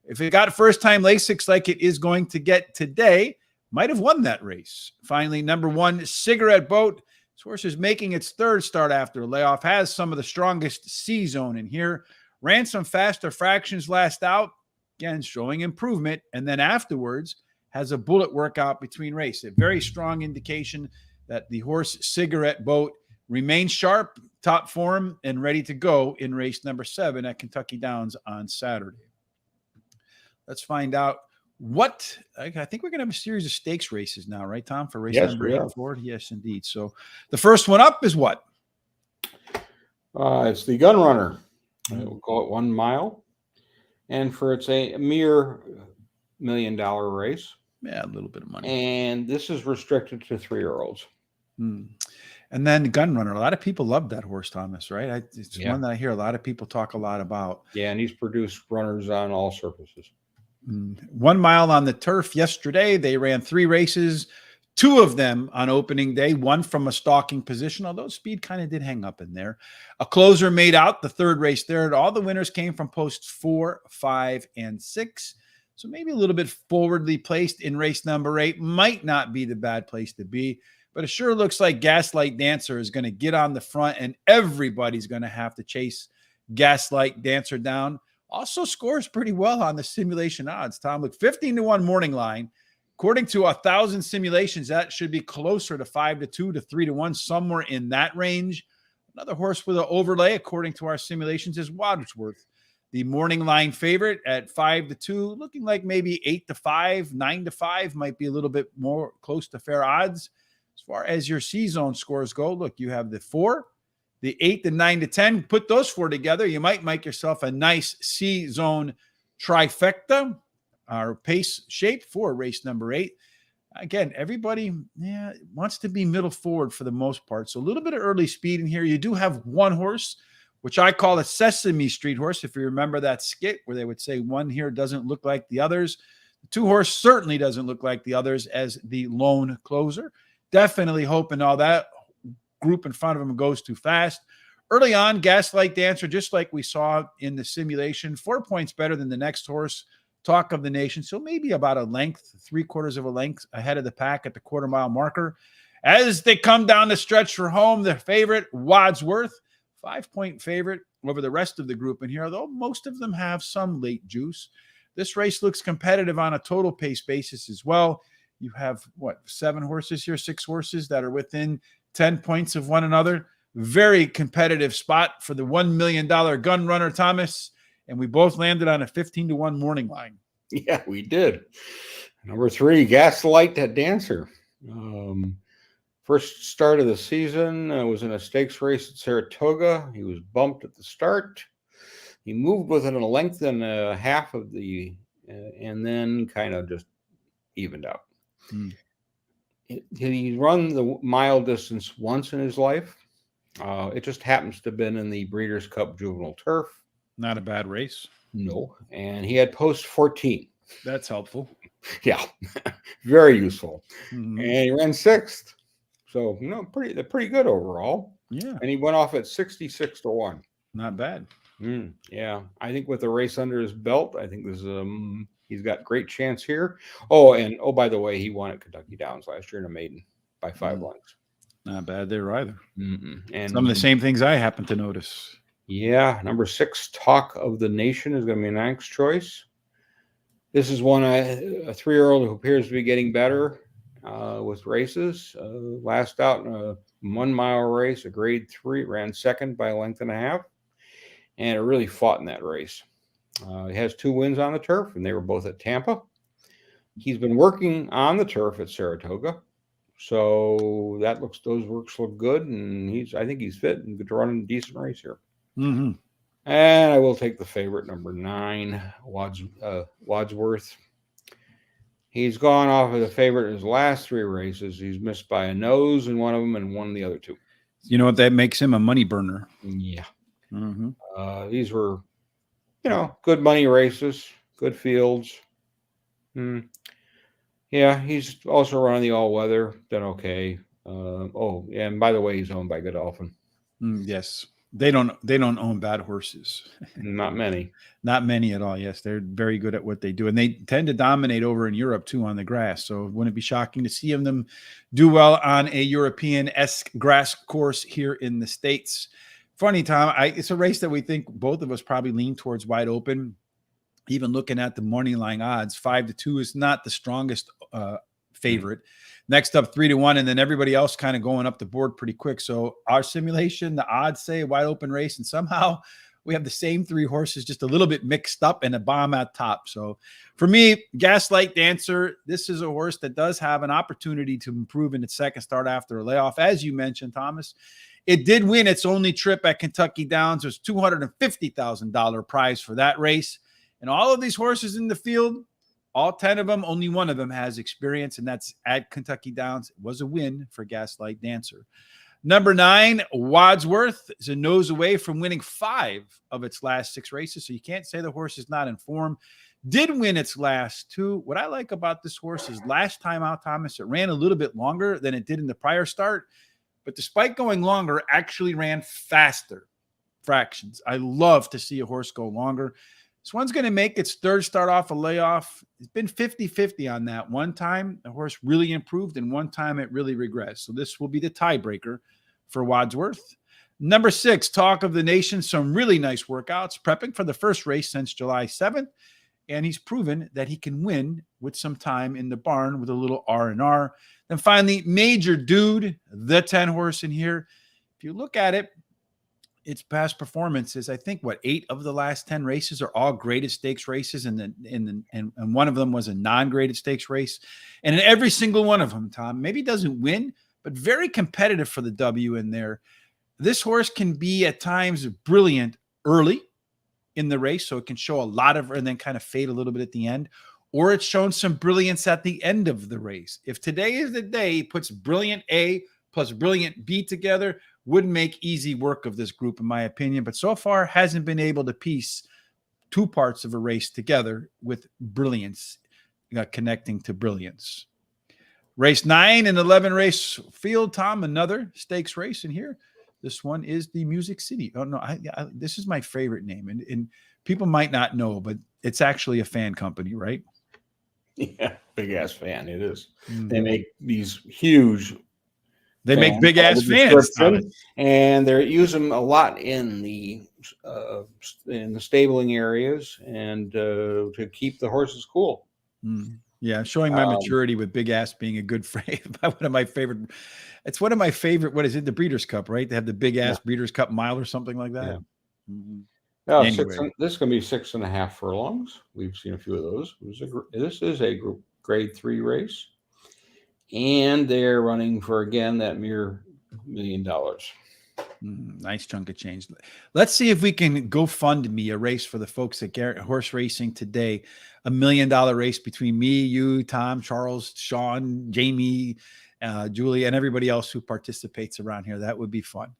If it got first-time Lasix like it is going to get today, might have won that race. Finally, number 1, Cigarette Boat. This horse is making its 3rd start after a layoff. Has some of the strongest C-zone in here. Ran some faster fractions last out. Again, showing improvement. And then afterwards has a bullet workout between race. A very strong indication that the horse Cigarette Boat remains sharp, top form, and ready to go in race number 7 at Kentucky Downs on Saturday. Let's find out what I think we're going to have a series of stakes races now, right, Tom, for race number 8 forward? Yes, indeed. So the first one up is what? It's the Gun Runner. We'll call it 1 mile. And it's a mere $1 million race. Yeah, a little bit of money. And this is restricted to 3-year-olds. And then the Gun Runner. A lot of people love that horse, Thomas, right? It's one that I hear a lot of people talk a lot about. Yeah, and he's produced runners on all surfaces. 1 mile on the turf yesterday. They ran 3 races, 2 of them on opening day, 1 from a stalking position, although speed kind of did hang up in there. A closer made out the 3rd race there. All the winners came from posts 4, 5, and 6. So maybe a little bit forwardly placed in race number 8. Might not be the bad place to be, but it sure looks like Gaslight Dancer is going to get on the front, and everybody's going to have to chase Gaslight Dancer down. Also scores pretty well on the simulation odds. Tom, look, 15-1 morning line. According to 1,000 simulations, that should be closer to 5-2 to 3-1, somewhere in that range. Another horse with an overlay, according to our simulations, is Wadsworth. The morning line favorite at 5-2, looking like maybe 8-5, 9-5 might be a little bit more close to fair odds. As far as your C-zone scores go, look, you have the 4, the 8, the 9 to 10. Put those 4 together. You might make yourself a nice C-zone trifecta or pace shape for race number 8. Again, everybody wants to be middle forward for the most part. So a little bit of early speed in here. You do have one horse, which I call a Sesame Street horse. If you remember that skit where they would say one here doesn't look like the others. The 2 horse certainly doesn't look like the others as the lone closer. Definitely hoping all that group in front of him goes too fast. Early on, Gaslight Dancer, just like we saw in the simulation, 4 points better than the next horse, Talk of the Nation. So maybe about a length, 3/4 of a length ahead of the pack at the quarter-mile marker. As they come down the stretch for home, their favorite, Wadsworth, 5-point favorite over the rest of the group in here, although most of them have some late juice. This race looks competitive on a total pace basis as well. You have, 7 horses here, 6 horses that are within 10 points of one another. Very competitive spot for the $1 million gun runner, Thomas. And we both landed on a 15-1 morning line. Yeah, we did. Number 3, Gaslight Dancer. First start of the season was in a stakes race at Saratoga. He was bumped at the start. He moved within a length and a half of the, and then kind of just evened out. He's run the mile distance once in his life. It just happens to have been in the Breeders' Cup Juvenile Turf. Not a bad race. No. And he had post 14. That's helpful. Yeah. Very useful. Mm-hmm. And he ran 6th. So, they're pretty good overall. Yeah. And he went off at 66-1. Not bad. Yeah. I think with the race under his belt, I think this is he's got great chance here. Oh, by the way, he won at Kentucky Downs last year in a maiden by 5 lengths. Not bad there either. And some of the same things I happen to notice. Yeah. Number 6, Talk of the Nation, is going to be an next choice. This is one, a 3-year-old who appears to be getting better with races. Last out in a 1-mile race, a grade 3, ran 2nd by a length and a half. And it really fought in that race. He has 2 wins on the turf, and they were both at Tampa. He's been working on the turf at Saratoga, so those works look good, and I think he's fit and good to run a decent race here. Mm-hmm. And I will take the favorite, number 9, Wadsworth. He's gone off of the favorite in his last 3 races. He's missed by a nose in one of them and won the other 2. You know what? That makes him a money burner. Yeah. Mm-hmm. These were, good money races, good fields. Yeah, he's also running the all-weather. Done okay. And by the way, he's owned by Godolphin. Yes. They don't own bad horses. Not many. Not many at all. Yes, they're very good at what they do, and they tend to dominate over in Europe too on the grass. So it wouldn't be shocking to see them do well on a European-esque grass course here in the States. Funny, Tom, it's a race that we think both of us probably lean towards wide open. Even looking at the morning line odds, 5-2 is not the strongest favorite. Next up, 3-1, and then everybody else kind of going up the board pretty quick. So our simulation, the odds say wide open race, and somehow we have the same 3 horses, just a little bit mixed up and a bomb at top. So for me, Gaslight Dancer, this is a horse that does have an opportunity to improve in its second start after a layoff. As you mentioned, Thomas, it did win its only trip at Kentucky Downs. There's $250,000 prize for that race. And all of these horses in the field, all 10 of them, only one of them has experience, and that's at Kentucky Downs. It was a win for Gaslight Dancer. Number 9, Wadsworth, is a nose away from winning 5 of its last 6 races, so you can't say the horse is not in form. Did win its last 2. What I like about this horse is last time out, Thomas, it ran a little bit longer than it did in the prior start, but despite going longer, actually ran faster fractions. I love to see a horse go longer. This one's going to make its 3rd start off a layoff. It's been 50-50 on that. One time, the horse really improved, and one time it really regressed. So this will be the tiebreaker for Wadsworth. Number 6, Talk of the Nation. Some really nice workouts, prepping for the first race since July 7th, and he's proven that he can win with some time in the barn with a little R&R. Then finally, Major Dude, the 10 horse in here. If you look at it, its past performances, I think 8 of the last 10 races are all graded stakes races, and one of them was a non-graded stakes race. And in every single one of them, Tom, maybe doesn't win, but very competitive for the W in there. This horse can be at times brilliant early in the race, so it can show a lot of, and then kind of fade a little bit at the end, or it's shown some brilliance at the end of the race. If today is the day he puts brilliant A plus brilliant B together, wouldn't make easy work of this group, in my opinion, but so far hasn't been able to piece 2 parts of a race together with brilliance, connecting to brilliance. Race 9 and 11 race field, Tom, another stakes race in here. This one is the Music City. Oh, no, this is my favorite name, and people might not know, but it's actually a fan company, right? Yeah, big-ass fan, it is. Mm-hmm. They make these huge... They make big-ass fans. And they use them a lot in the in the stabling areas and to keep the horses cool. Yeah, showing my maturity with Big Ass being a good friend. One of my favorite. It's one of my favorite. What is it? The Breeders' Cup, right? They have the Big Ass Breeders' Cup Mile or something like that. Yeah. Anyway, This is going to be 6.5 furlongs. We've seen a few of those. This is a grade 3 race, and they're running for again that mere $1 million. Nice chunk of change. Let's see if we can go fund me a race for the folks at Garrett Horse Racing today. $1 million race between me, you, Tom, Charles, Sean, Jamie, Julie, and everybody else who participates around here. That would be fun.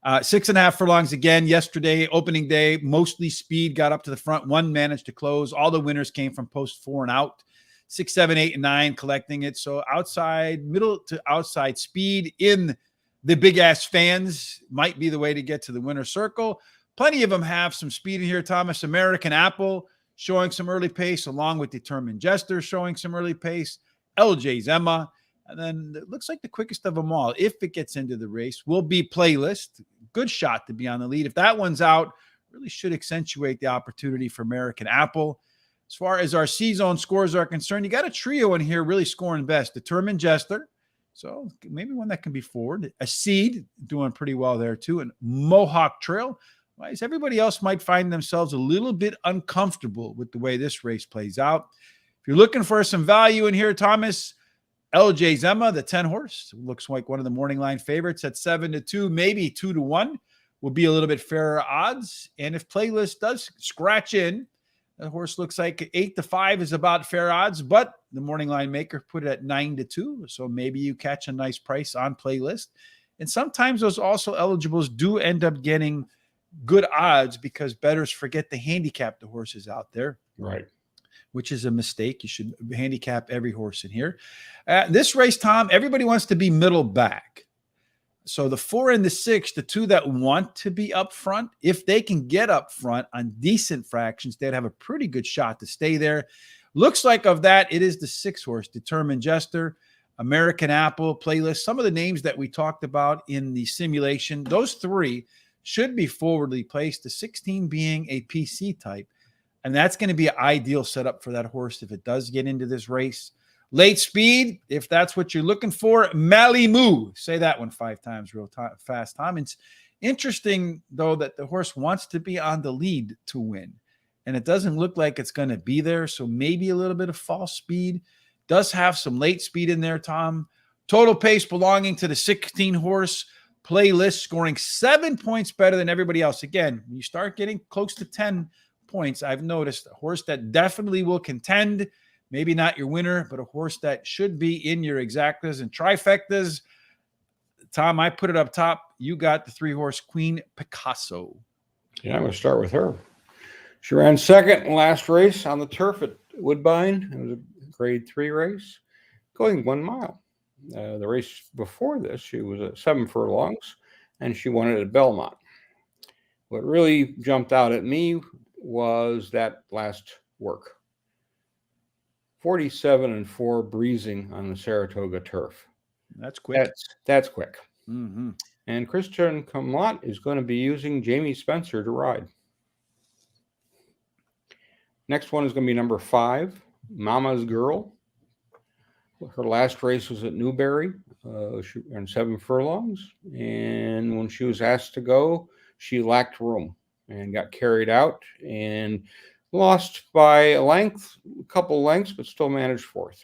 6.5 furlongs again yesterday, opening day. Mostly speed got up to the front. One managed to close. All the winners came from post 4 and out. 6, 7, 8, and 9 collecting it. So outside, middle to outside speed in the Big Ass fans might be the way to get to the winner's circle. Plenty of them have some speed in here, Thomas. American Apple showing some early pace, along with Determined Jester showing some early pace. LJ's Emma. And then it looks like the quickest of them all, if it gets into the race, will be Playlist. Good shot to be on the lead. If that one's out, really should accentuate the opportunity for American Apple. As far as our C-Zone scores are concerned, you got a trio in here really scoring best. Determined Jester. So maybe one that can be forward. A Seed doing pretty well there too. And Mohawk Trail. Well, everybody else might find themselves a little bit uncomfortable with the way this race plays out. If you're looking for some value in here, Thomas, LJ's Emma, the 10 horse, looks like one of the morning line favorites at 7-2, maybe 2-1 will be a little bit fairer odds. And if Playlist does scratch in, the horse looks like 8-5 is about fair odds, but the morning line maker put it at 9-2. So maybe you catch a nice price on Playlist. And sometimes those also eligibles do end up getting good odds because bettors forget to handicap the horses out there. Right. Which is a mistake. You should handicap every horse in here. This race, Tom, everybody wants to be middle back. So the 4 and the 6, the two that want to be up front, if they can get up front on decent fractions, they'd have a pretty good shot to stay there. Looks like of that, it is the 6 horse, Determined Jester, American Apple, Playlist. Some of the names that we talked about in the simulation, those 3 should be forwardly placed, the 16 being a PC type. And that's going to be an ideal setup for that horse if it does get into this race. Late speed, if that's what you're looking for, Malimu. Say that one 5 times real fast, Tom. It's interesting, though, that the horse wants to be on the lead to win. And it doesn't look like it's going to be there. So maybe a little bit of false speed. Does have some late speed in there, Tom. Total pace belonging to the 16 horse Playlist, scoring 7 points better than everybody else. Again, when you start getting close to 10 points, I've noticed a horse that definitely will contend, maybe not your winner, but a horse that should be in your exactas and trifectas. Tom, I put it up top. You got the 3 horse Queen Picasso. Yeah, I'm going to start with her. She ran second in last race on the turf at Woodbine. It was a grade 3 race, going 1 mile. The race before this, she was at 7 furlongs, and she won it at Belmont. What really jumped out at me was that last work. 47-4 breezing on the Saratoga turf. That's quick. That's quick. Mm-hmm. And Christian Comlot is going to be using Jamie Spencer to ride. Next one is going to be number 5, Mama's Girl. Her last race was at Newberry. She ran 7 furlongs. And when she was asked to go, she lacked room and got carried out and lost by a couple lengths, but still managed 4th.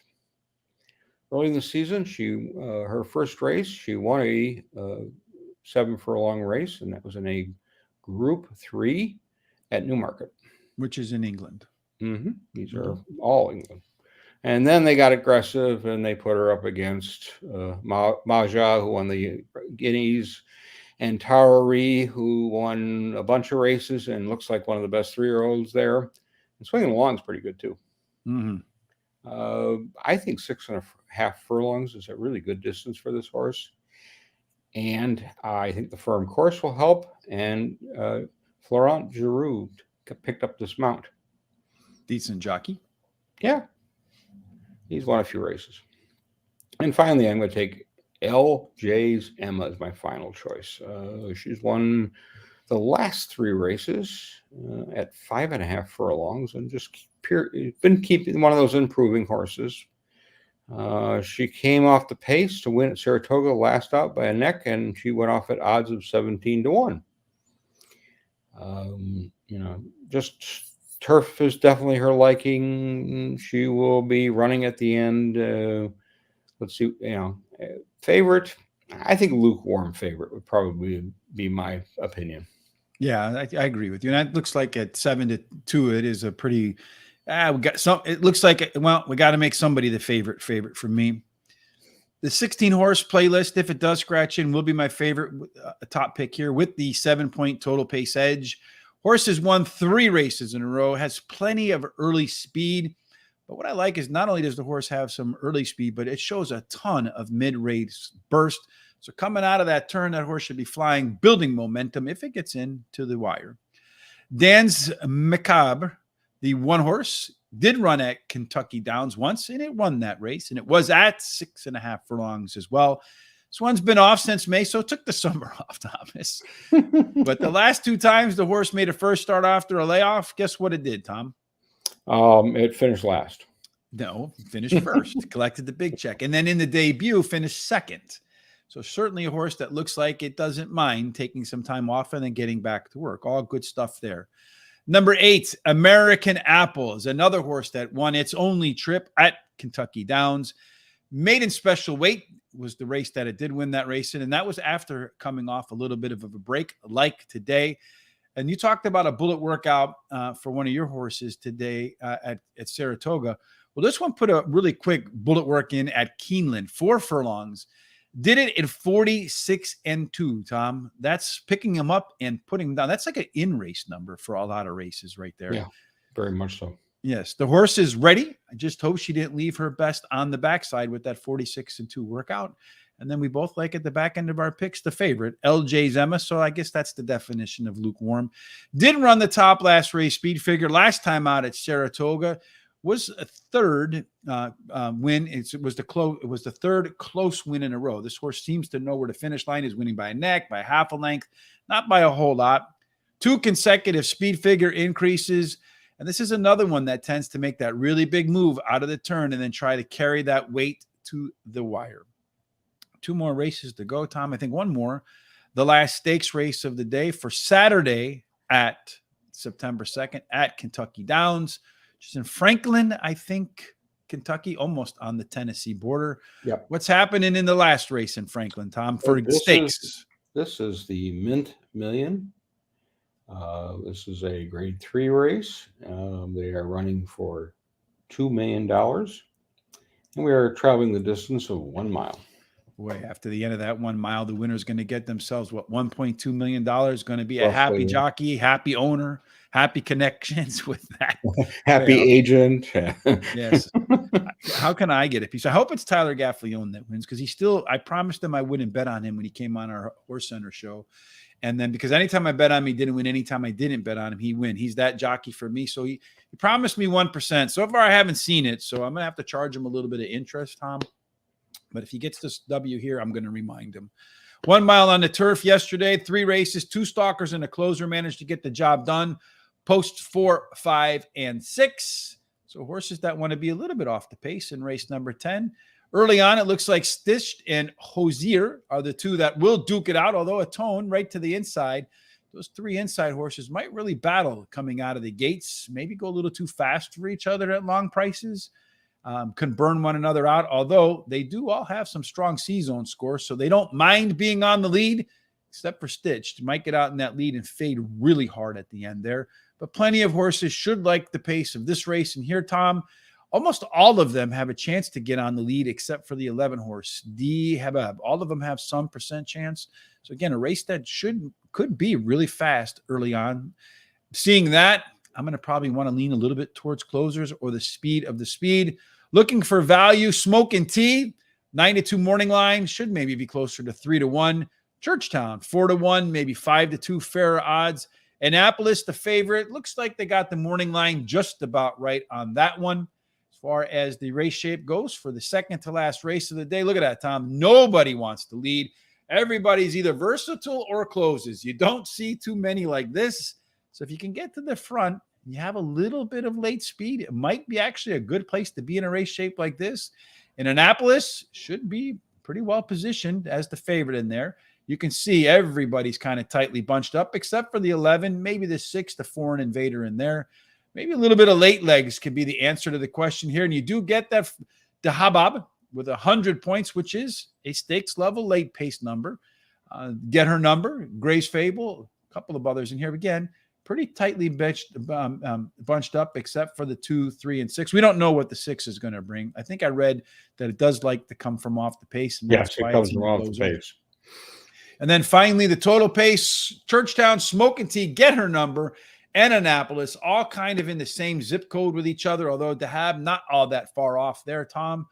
Early in the season, her first race, she won a 7 furlong race, and that was in a Group 3 at Newmarket. Which is in England. Mm-hmm. These are all England. And then they got aggressive, and they put her up against Maja, who won the Guineas, and Tarari, who won a bunch of races and looks like one of the best 3-year-olds there. And swinging along is pretty good, too. Mm-hmm. I think 6.5 furlongs is a really good distance for this horse. And I think the firm course will help. And Florent Giroux picked up this mount. Decent jockey. Yeah. He's won a few races. And finally, I'm going to take LJ's Emma as my final choice. She's won the last 3 races at 5.5 furlongs, and just been keeping one of those improving horses. She came off the pace to win at Saratoga last out by a neck, and she went off at odds of 17-1. Just turf is definitely her liking. She will be running at the end. Let's see, favorite. I think lukewarm favorite would probably be my opinion. Yeah, I agree with you. And it looks like at 7-2, it is a pretty. We got some. It looks like we got to make somebody the favorite for me. The 16 horse playlist, if it does scratch in, will be my favorite top pick here with the 7-point total pace edge. Horse has won 3 races in a row, has plenty of early speed. But what I like is not only does the horse have some early speed, but it shows a ton of mid-race burst. So coming out of that turn, that horse should be flying, building momentum if it gets into the wire. Dan's Macabre, the 1 horse, did run at Kentucky Downs once, and it won that race. And it was at 6.5 furlongs as well. This one's been off since May, so it took the summer off, Thomas. But the last 2 times the horse made a first start after a layoff, guess what it did, Tom? It finished last. No, finished first, collected the big check. And then in the debut, finished second. So certainly a horse that looks like it doesn't mind taking some time off and then getting back to work. All good stuff there. Number 8, American Apple is another horse that won its only trip at Kentucky Downs. Maiden special weight was the race that it did win that race in, and that was after coming off a little bit of a break like today. And you talked about a bullet workout for one of your horses today at Saratoga. Well, this one put a really quick bullet work in at Keeneland, 4 furlongs. Did it in 46-2, Tom. That's picking him up and putting him down. That's like an in-race number for a lot of races right there. Yeah, very much so. Yes, the horse is ready. I just hope she didn't leave her best on the backside with that 46-2 workout. And then we both like at the back end of our picks, the favorite, LJ's Emma. So I guess that's the definition of lukewarm. Did run the top last race speed figure last time out at Saratoga. Was a third win. It was the third close win in a row. This horse seems to know where the finish line is, winning by a neck, by half a length, not by a whole lot. 2 consecutive speed figure increases. And this is another one that tends to make that really big move out of the turn and then try to carry that weight to the wire. 2 more races to go, Tom. I think one more. The last stakes race of the day for Saturday at September 2nd at Kentucky Downs. Just in Franklin, I think, Kentucky, almost on the Tennessee border. Yep. What's happening in the last race in Franklin, Tom, for stakes? This is the Mint Million. This is a grade 3 race. They are running for $2 million. And we are traveling the distance of 1 mile. Boy, after the end of that 1 mile, the winner's going to get themselves, $1.2 million, going to be a happy jockey, happy owner, happy connections with that. Happy agent. Yes. How can I get a piece? I hope it's Tyler Gaffalione that wins, because I promised him I wouldn't bet on him when he came on our Horse Center show. And then because anytime I bet on him, he didn't win. Anytime I didn't bet on him, he win. He's that jockey for me. So he promised me 1%. So far, I haven't seen it. So I'm going to have to charge him a little bit of interest, Tom. But if he gets this W here, I'm going to remind him. 1 mile on the turf yesterday, 3 races, 2 stalkers and a closer managed to get the job done. Posts 4, 5, and 6. So horses that want to be a little bit off the pace in race number 10. Early on, it looks like Stitched and Hosier are the 2 that will duke it out, although a tone right to the inside. Those 3 inside horses might really battle coming out of the gates, maybe go a little too fast for each other at long prices. Can burn one another out, although they do all have some strong C-zone scores, so they don't mind being on the lead, except for Stitched. Might get out in that lead and fade really hard at the end there. But plenty of horses should like the pace of this race. And here, Tom, almost all of them have a chance to get on the lead, except for the 11 horse, D Habab. All of them have some percent chance. So again, a race that could be really fast early on. Seeing that, I'm going to probably want to lean a little bit towards closers or the speed of the speed. Looking for value, Smoke and Tea, 9-2 morning line, should maybe be closer to 3-1. Churchtown, 4-1, maybe 5-2 fairer odds. Annapolis, the favorite, looks like they got the morning line just about right on that one. As far as the race shape goes for the second to last race of the day, look at that, Tom. Nobody wants to lead. Everybody's either versatile or closes. You don't see too many like this. So if you can get to the front, you have a little bit of late speed, it might be actually a good place to be in a race shape like this. In Annapolis, should be pretty well positioned as the favorite in there. You can see everybody's kind of tightly bunched up, except for the 11, maybe the 6, the Foreign Invader in there. Maybe a little bit of late legs could be the answer to the question here. And you do get that Dahabab with 100 points, which is a stakes level late pace number. Get her number, Grace Fable, a couple of others in here. Again, pretty tightly bunched up, except for the 2, 3, and 6. We don't know what the 6 is going to bring. I think I read that it does like to come from off the pace. And yes, it comes from off the pace. And then finally, the total pace, Churchtown, Smoke and Tea, Get Her Number, and Annapolis, all kind of in the same zip code with each other, although Dahab not all that far off there, Tom.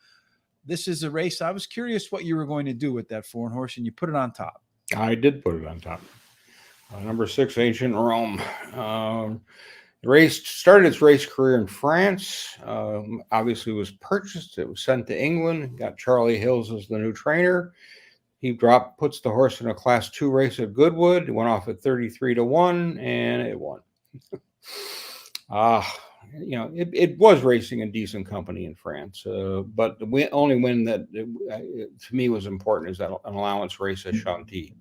This is a race. I was curious what you were going to do with that foreign horse, and you put it on top. I did put it on top. Number 6, Ancient Rome. Started its race career in France. Obviously was purchased. It was sent to England. Got Charlie Hills as the new trainer. He puts the horse in a Class 2 race at Goodwood. It went off at 33-1, and it won. It was racing in decent company in France, but the only win that to me was important is that an allowance race at Chantilly.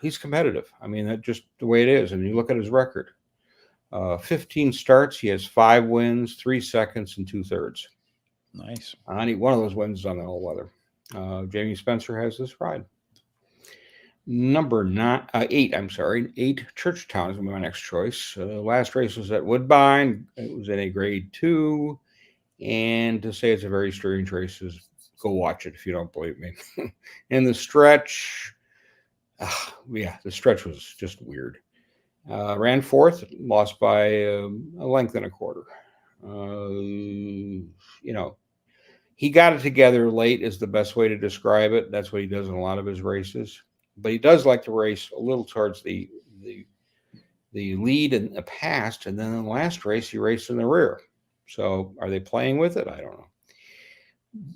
He's competitive. I mean, that's just the way it is. And you look at his record, 15 starts. He has 5 wins, 3 seconds, and 2/3. Nice. One of those wins is on the all-weather. Jamie Spencer has this ride. Number 8, 8, Churchtown is my next choice. Last race was at Woodbine. It was in a grade 2. And to say it's a very strange race is go watch it if you don't believe me. And the stretch, the stretch was just weird. Ran 4th, lost by a length and a quarter. He got it together late is the best way to describe it. That's what he does in a lot of his races. But he does like to race a little towards the lead in the past, and then in the last race he raced in the rear. So are they playing with it? I don't know.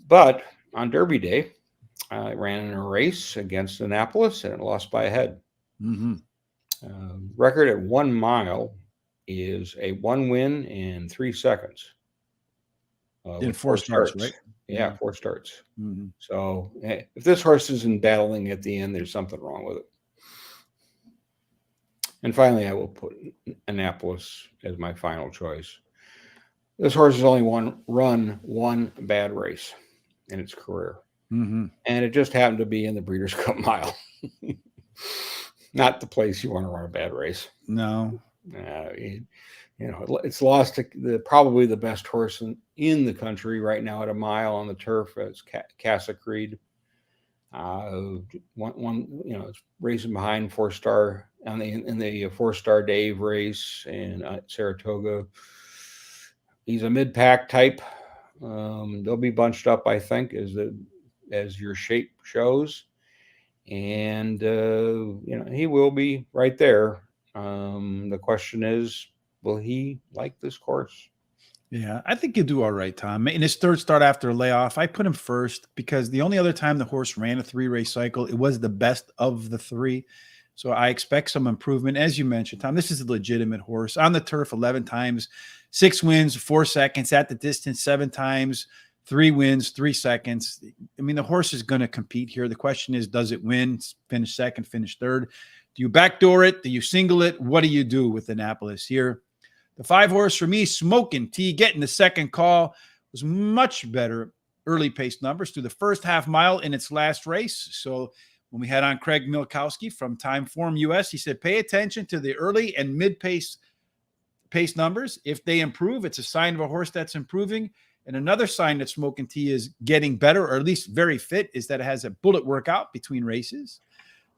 But on Derby Day, I ran in a race against Annapolis, and it lost by a head. Mm-hmm. Record at 1 mile is a 1 win and 3 seconds. In 4 starts, right? Yeah, 4 starts. Mm-hmm. So if this horse isn't battling at the end, there's something wrong with it. And finally, I will put Annapolis as my final choice. This horse has only run one bad race in its career. Mm-hmm. And it just happened to be in the Breeders' Cup Mile. Not the place you want to run a bad race. No. It's lost to probably the best horse in the country right now at a mile on the turf. It's Casa Creed. It's racing behind 4-star in the 4-star Dave race in Saratoga. He's a mid-pack type. They'll be bunched up, I think, as your shape shows, and he will be right there. The question is, will he like this course? Yeah, I think he'll do all right, Tom. In his 3rd start after a layoff, I put him first because the only other time the horse ran a 3-race cycle, it was the best of the 3. So I expect some improvement. As you mentioned, Tom, this is a legitimate horse. On the turf 11 times, 6 wins, 4 seconds. At the distance 7 times, 3 wins, 3 seconds. I mean, the horse is going to compete here. The question is, does it win, finish 2nd, finish 3rd? Do you backdoor it? Do you single it? What do you do with Annapolis here? The 5 horse for me, Smokin' Tea, getting the 2nd call, was much better early pace numbers through the first half mile in its last race. So when we had on Craig Milkowski from Time Form US, he said, pay attention to the early and mid pace numbers. If they improve, it's a sign of a horse that's improving. And another sign that Smokin' Tea is getting better, or at least very fit, is that it has a bullet workout between races.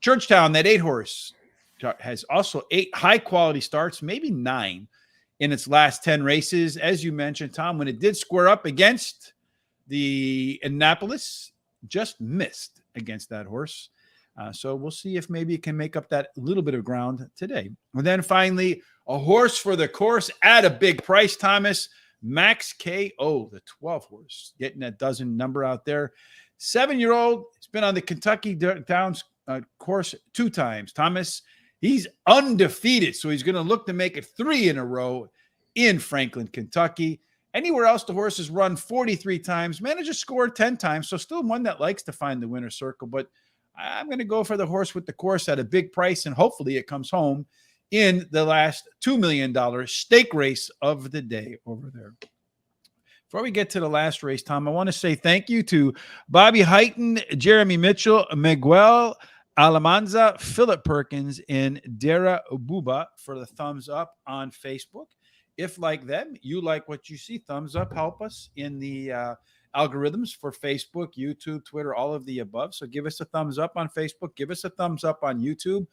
Churchtown, that 8 horse, has also 8 high quality starts, maybe 9 in its last 10 races. As you mentioned, Tom, when it did square up against the Annapolis, just missed against that horse. So we'll see if maybe it can make up that little bit of ground today. And then finally, a horse for the course at a big price, Thomas. Max KO, the 12 horse, getting that dozen number out there. 7-year-old. He's been on the Kentucky Downs course 2 times. Thomas, he's undefeated, so he's going to look to make it 3 in a row in Franklin, Kentucky. Anywhere else, the horse has run 43 times, managed to score 10 times, so still one that likes to find the winner's circle. But I'm going to go for the horse with the course at a big price, and hopefully it comes home in the last $2 million stake race of the day over there. Before we get to the last race, Tom, I want to say thank you to Bobby Heighton, Jeremy Mitchell, Miguel Alamanza, Philip Perkins, and Dara Buba for the thumbs up on Facebook. If, like them, you like what you see, thumbs up, help us in the algorithms for Facebook, YouTube, Twitter, all of the above. So give us a thumbs up on Facebook. Give us a thumbs up on YouTube.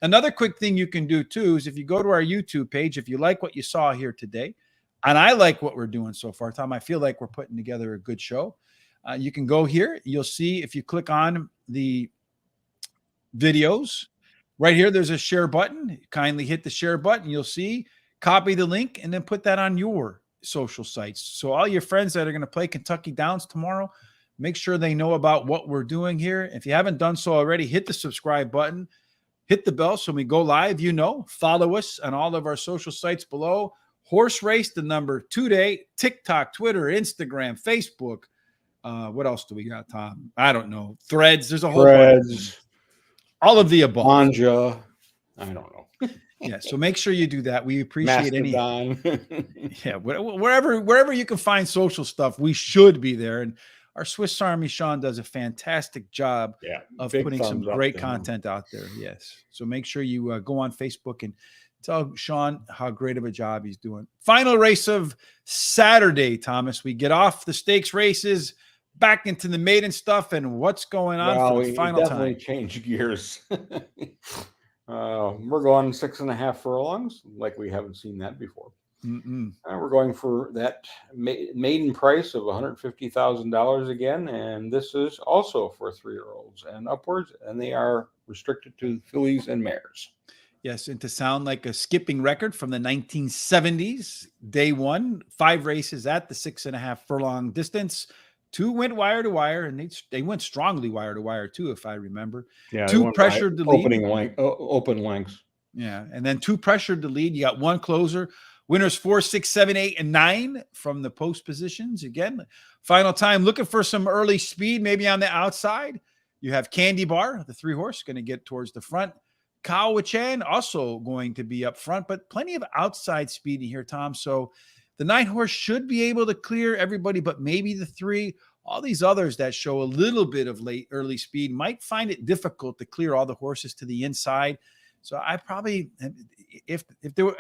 Another quick thing you can do, too, is if you go to our YouTube page, if you like what you saw here today, and I like what we're doing so far, Tom, I feel like we're putting together a good show. You can go here. You'll see if you click on the videos right here, there's a share button. Kindly hit the share button. You'll see, copy the link, and then put that on your social sites. So all your friends that are going to play Kentucky Downs tomorrow, make sure they know about what we're doing here. If you haven't done so already, hit the subscribe button, hit the bell so when we go live, follow us on all of our social sites below. Horse Race, the number 2 day, TikTok, Twitter, Instagram, Facebook. What else do we got, Tom? I don't know. Threads. There's a whole bunch. All of the above. Manja. I don't know. Yeah, so make sure you do that. We appreciate Mastodon. Yeah, wherever you can find social stuff, we should be there. And our Swiss Army Sean does a fantastic job of putting some great content out there. Yes, so make sure you go on Facebook and tell Sean how great of a job he's doing. Final race of Saturday, Thomas. We get off the stakes races, back into the maiden stuff, and what's going on for the final definitely time. Change gears. We're going 6.5 furlongs, like we haven't seen that before. We're going for that maiden price of $150,000 again, and this is also for 3-year-olds and upwards, and they are restricted to fillies and mares. Yes, and to sound like a skipping record from the 1970s, day 1, 5 races at the 6.5 furlong distance. 2 went wire to wire, and they went strongly wire to wire too, if I remember. Yeah, 2 pressured the lead. Open lengths. Yeah, and then 2 pressured the lead. You got 1 closer. Winners 4, 6, 7, 8, and 9 from the post positions. Again, final time, looking for some early speed, maybe on the outside. You have Candy Bar, the 3-horse, going to get towards the front. Chan also going to be up front, but plenty of outside speed in here, Tom. So the 9-horse should be able to clear everybody, but maybe the 3. All these others that show a little bit of early speed might find it difficult to clear all the horses to the inside. So I probably, if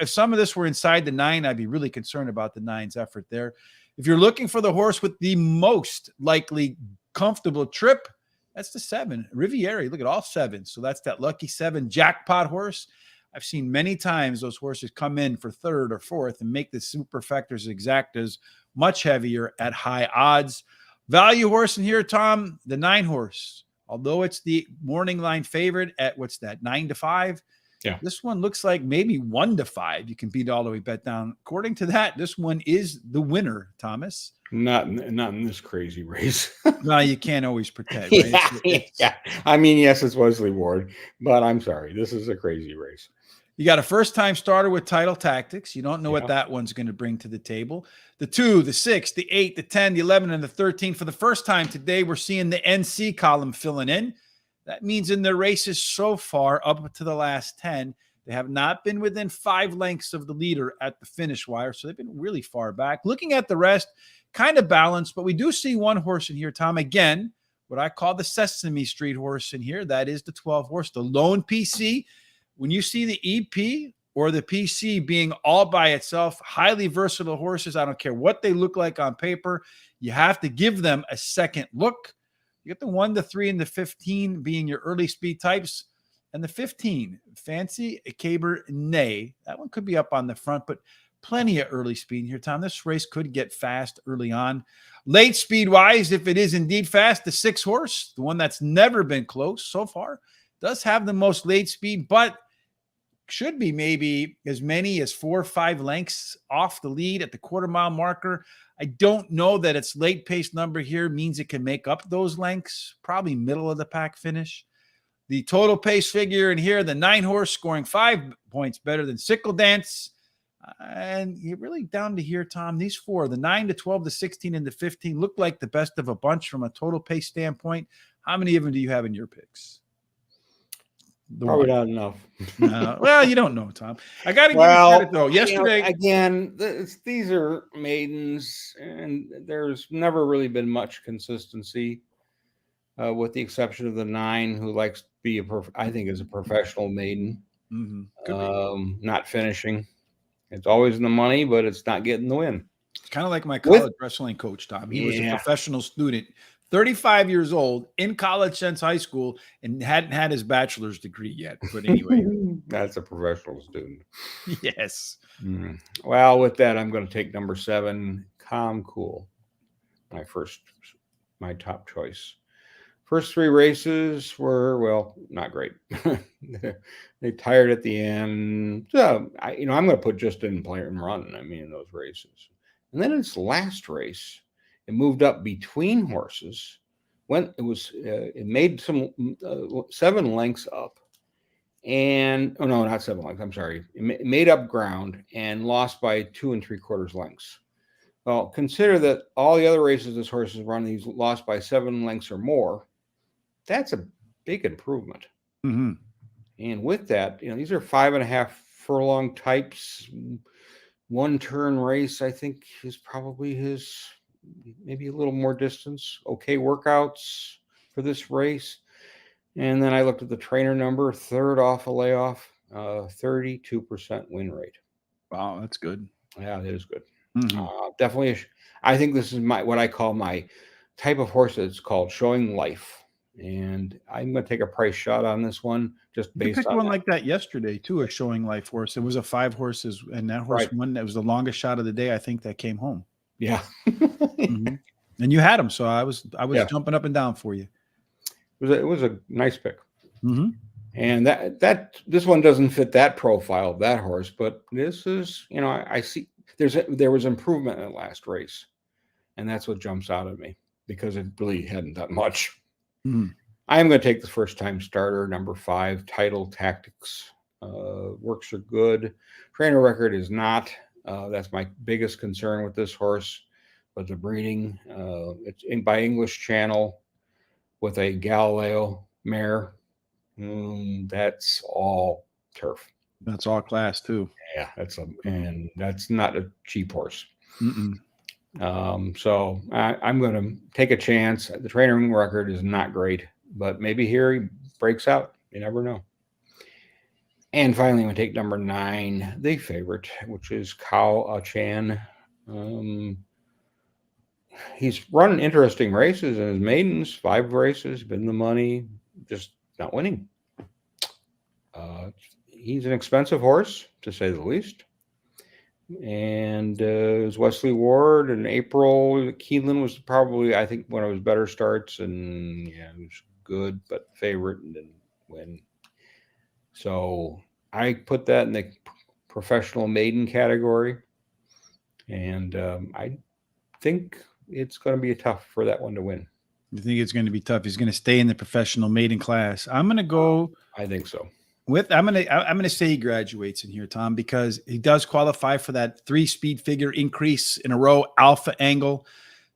some of this were inside the 9, I'd be really concerned about the 9's effort there. If you're looking for the horse with the most likely comfortable trip, that's the 7, Riviera. Look at all 7. So that's that lucky 7 jackpot horse. I've seen many times those horses come in for 3rd or 4th and make the superfectors exactas much heavier at high odds. Value horse in here, Tom, the 9-horse. Although it's the morning line favorite at 9-5. Yeah, this one looks like maybe 1-5. You can beat all the way bet down. According to that, this one is the winner, Thomas. Not in this crazy race. No, you can't always pretend. Right? Yeah. I mean, yes, it's Wesley Ward, but I'm sorry. This is a crazy race. You got a first-time starter with Title Tactics. You don't know what that one's going to bring to the table. The 2, the 6, the 8, the 10, the 11, and the 13. For the first time today, we're seeing the NC column filling in. That means in their races so far, up to the last 10, they have not been within 5 lengths of the leader at the finish wire, so they've been really far back. Looking at the rest, kind of balanced, but we do see 1 horse in here, Tom. Again, what I call the Sesame Street horse in here. That is the 12-horse, the lone PC. When you see the EP or the PC being all by itself, highly versatile horses, I don't care what they look like on paper, you have to give them a second look. You get the 1, the 3, and the 15 being your early speed types. And the 15, Fancy Cabernet. That one could be up on the front, but plenty of early speed here, Tom. This race could get fast early on. Late speed-wise, if it is indeed fast, the 6-horse, the one that's never been close so far, does have the most late speed, but should be maybe as many as 4 or 5 lengths off the lead at the quarter-mile marker. I don't know that its late pace number here means it can make up those lengths, probably middle of the pack finish. The total pace figure in here, the 9 horse scoring 5 points better than Sickle Dance. And you're really down to here, Tom. These 4, the 9 to 12 to 16 and the 15, look like the best of a bunch from a total pace standpoint. How many of them do you have in your picks? Probably not enough. Well, you don't know, Tom. I got to give you credit, though. Yesterday, again, these are maidens, and there's never really been much consistency, with the exception of the 9, who likes to be I think is a professional maiden. Not finishing. It's always in the money, but it's not getting the win. It's kind of like my college wrestling coach, Tom. He was a professional student, 35 years old, in college since high school, and hadn't had his bachelor's degree yet. But anyway. That's a professional student. Yes. Well, with that, I'm going to take number 7, Calm Cool. My top choice. First 3 races were, well, not great. They tired at the end. So, I'm going to put just in play and run, in those races. And then its last race, it moved up between horses. It made some 7 lengths up. And, oh, no, not 7 lengths. I'm sorry. It made up ground and lost by 2 3/4 lengths. Well, consider that all the other races this horse has run, he's lost by 7 lengths or more. That's a big improvement. And with that, these are 5.5 furlong types. 1 turn race, I think, is probably his, maybe a little more distance. Okay workouts for this race. And then I looked at the trainer number, 3rd off a layoff, 32% win rate. Wow, that's good. Yeah, it is good. Definitely. I think this is what I call my type of horse that's called showing life. And I'm going to take a price shot on this one, just based on one like that yesterday too, a showing life horse. It was a 5 horses, and that horse won. That was the longest shot of the day. I think that came home. Yeah. And you had him, so I was jumping up and down for you. It was a nice pick. And this one doesn't fit that profile of that horse, but this is, I see there was improvement in the last race, and that's what jumps out at me, because it really hadn't done much. I am going to take the first time starter, number 5, Title Tactics. Works are good. Trainer record is not. That's my biggest concern with this horse. But the breeding, it's by English Channel with a Galileo mare. That's all turf. That's all class too. Yeah, and that's not a cheap horse. So I'm going to take a chance. The training record is not great, but maybe here he breaks out. You never know. And finally, I'm going to take number 9, the favorite, which is Kao Chan. He's run interesting races in his maidens, 5 races, been the money, just not winning. He's an expensive horse, to say the least. And it was Wesley Ward in April. Keeneland was probably, I think, one of his better starts, and it was good, but favorite and didn't win. So I put that in the professional maiden category, and I think it's going to be tough for that one to win. You think it's going to be tough? He's going to stay in the professional maiden class. I'm going to go. I think so. I'm going to say he graduates in here, Tom, because he does qualify for that 3 speed figure increase in a row alpha angle.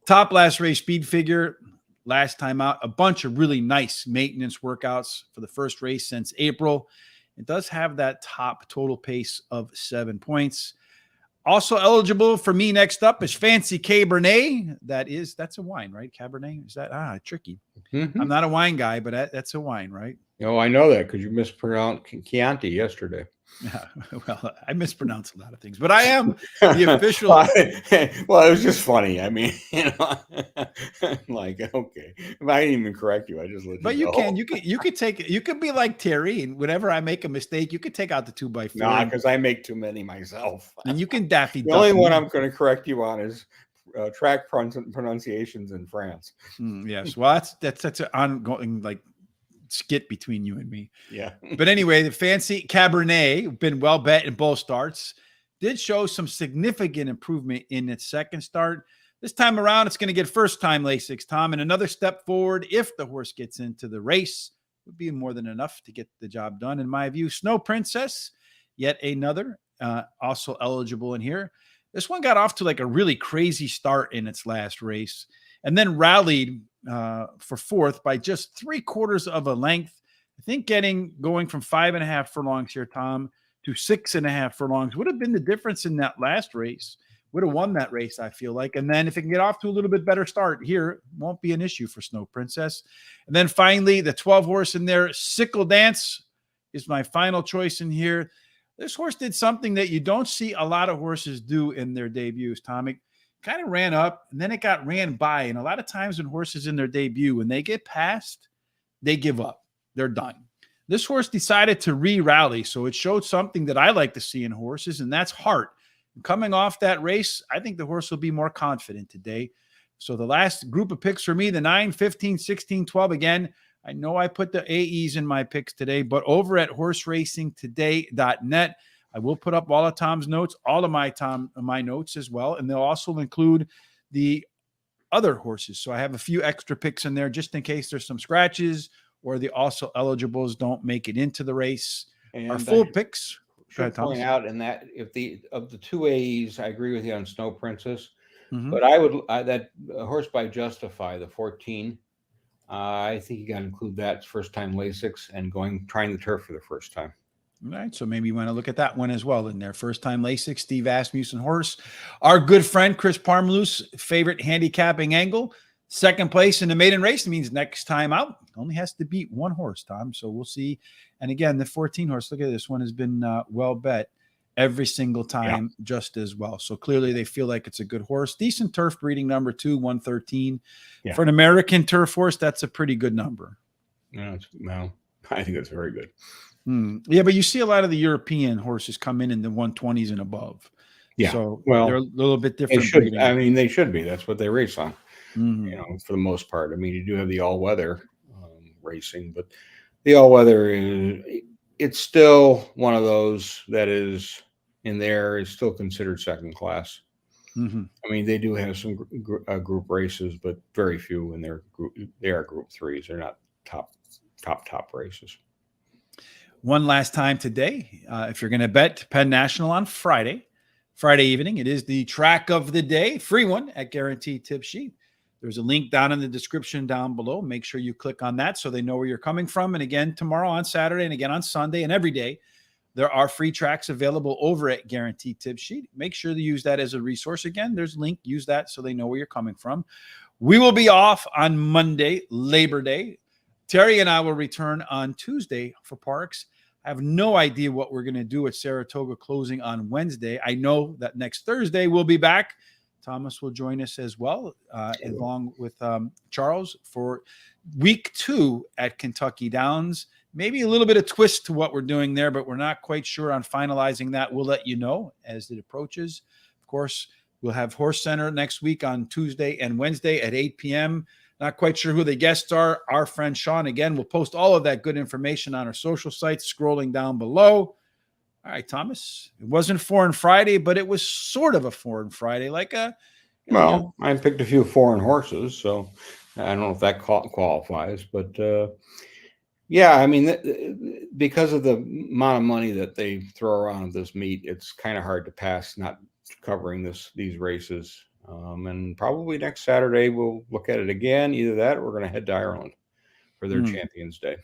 Top last race speed figure last time out. A bunch of really nice maintenance workouts for the first race since April. It does have that top total pace of 7 points. Also eligible for me next up is Fancy Cabernet. That's a wine, right? Cabernet? Is that tricky? I'm not a wine guy, but that's a wine, right? Oh, I know that because you mispronounced Chianti yesterday. Yeah, well, I mispronounce a lot of things, but I am the official. Well, it was just funny. Like, okay, if I didn't even correct you, I just let you. But you could be like Terry, and whenever I make a mistake, you could take out the 2x4. No, because I make too many myself. And you can Daffy. The only one I'm going to correct you on is track pronunciations in France. Yes, well, that's an ongoing skit between you and me. Yeah. But anyway, the Fancy Cabernet, been well bet in both starts, did show some significant improvement in its second start. This time around, it's going to get first time Lasix, Tom, and another step forward if the horse gets into the race would be more than enough to get the job done, in my view. Snow Princess, yet another, also eligible in here. This one got off to like a really crazy start in its last race and then rallied for fourth by just 3/4 of a length. I think going from 5.5 furlongs here, Tom, to 6.5 furlongs would have been the difference in that last race. Would have won that race, I feel like. And then if it can get off to a little bit better start here, won't be an issue for Snow Princess. And then finally, the 12 horse in there, Sickle Dance is my final choice in here. This horse did something that you don't see a lot of horses do in their debuts, Tom. It kind of ran up and then it got ran by. And a lot of times when horses in their debut, when they get past, they give up. They're done. This horse decided to re-rally, so it showed something that I like to see in horses, and that's heart. Coming off that race, I think the horse will be more confident today. So the last group of picks for me, the 9, 15, 16, 12. Again, I know I put the AEs in my picks today, but over at horseracingtoday.net, I will put up all of Tom's notes, all of my notes as well, and they'll also include the other horses. So I have a few extra picks in there just in case there's some scratches or the also eligibles don't make it into the race. And our full picks. Should point out in that if the two AEs, I agree with you on Snow Princess, but that horse by Justify, the 14, I think you got to include that first time Lasix and trying the turf for the first time. All right, so maybe you want to look at that one as well in there. First time Lasix, Steve Asmussen horse. Our good friend Chris Parmalou's favorite handicapping angle. Second place in the maiden race means next time out only has to beat one horse, Tom. So we'll see. And again, the 14 horse, look at this one, has been well bet every single time just as well. So clearly they feel like it's a good horse. Decent turf breeding number 2, 113. Yeah. For an American turf horse, that's a pretty good number. No, I think that's very good. Yeah, but you see a lot of the European horses come in the 120s and above. Yeah. So they're a little bit different. They should be. That's what they race on. For the most part. I mean, you do have the all-weather racing, but the all-weather it's still one of those that is in there is still considered second class. I mean, they do have some group races, but very few in their group. They are group 3s. They're not top races. One last time today, if you're going to bet Penn National on Friday evening, it is the track of the day, free one at Guaranteed Tip Sheet. There's a link down in the description down below. Make sure you click on that so they know where you're coming from. And again, tomorrow on Saturday and again on Sunday and every day, there are free tracks available over at Guaranteed Tip Sheet. Make sure to use that as a resource. Again, there's a link. Use that so they know where you're coming from. We will be off on Monday, Labor Day. Terry and I will return on Tuesday for Parks. I have no idea what we're going to do at Saratoga closing on Wednesday. I know that next Thursday we'll be back. Thomas will join us as well, along with Charles for week 2 at Kentucky Downs. Maybe a little bit of twist to what we're doing there, but we're not quite sure on finalizing that. We'll let you know as it approaches. Of course, we'll have Horse Center next week on Tuesday and Wednesday at 8 p.m. Not quite sure who the guests are. Our friend Sean, again, will post all of that good information on our social sites, scrolling down below. All right, Thomas, it wasn't Foreign Friday, but it was sort of a Foreign Friday. I picked a few foreign horses, so I don't know if that qualifies. But, I mean, because of the amount of money that they throw around at this meet, it's kind of hard to pass not covering these races. And probably next Saturday, we'll look at it again. Either that or we're going to head to Ireland for their Champions Day.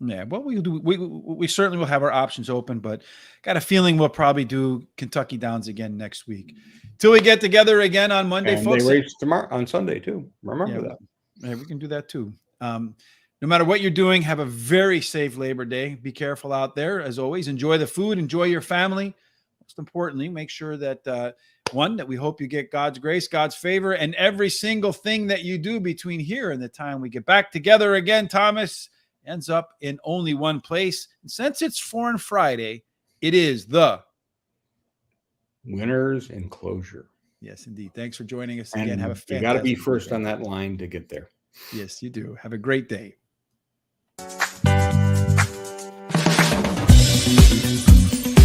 Yeah, what we do, we certainly will have our options open, but got a feeling we'll probably do Kentucky Downs again next week. Till we get together again on Monday, and folks. They race tomorrow on Sunday too. Remember that. Yeah, we can do that too. No matter what you're doing, have a very safe Labor Day. Be careful out there. As always, enjoy the food, enjoy your family. Most importantly, make sure that that we hope you get God's grace, God's favor, and every single thing that you do between here and the time we get back together again, Thomas, ends up in only one place. And since it's Foreign Friday, it is the Winners Enclosure. Yes, indeed. Thanks for joining us again. Have a fantastic You got to be first day. on that line to get there. Yes, you do. Have a great day.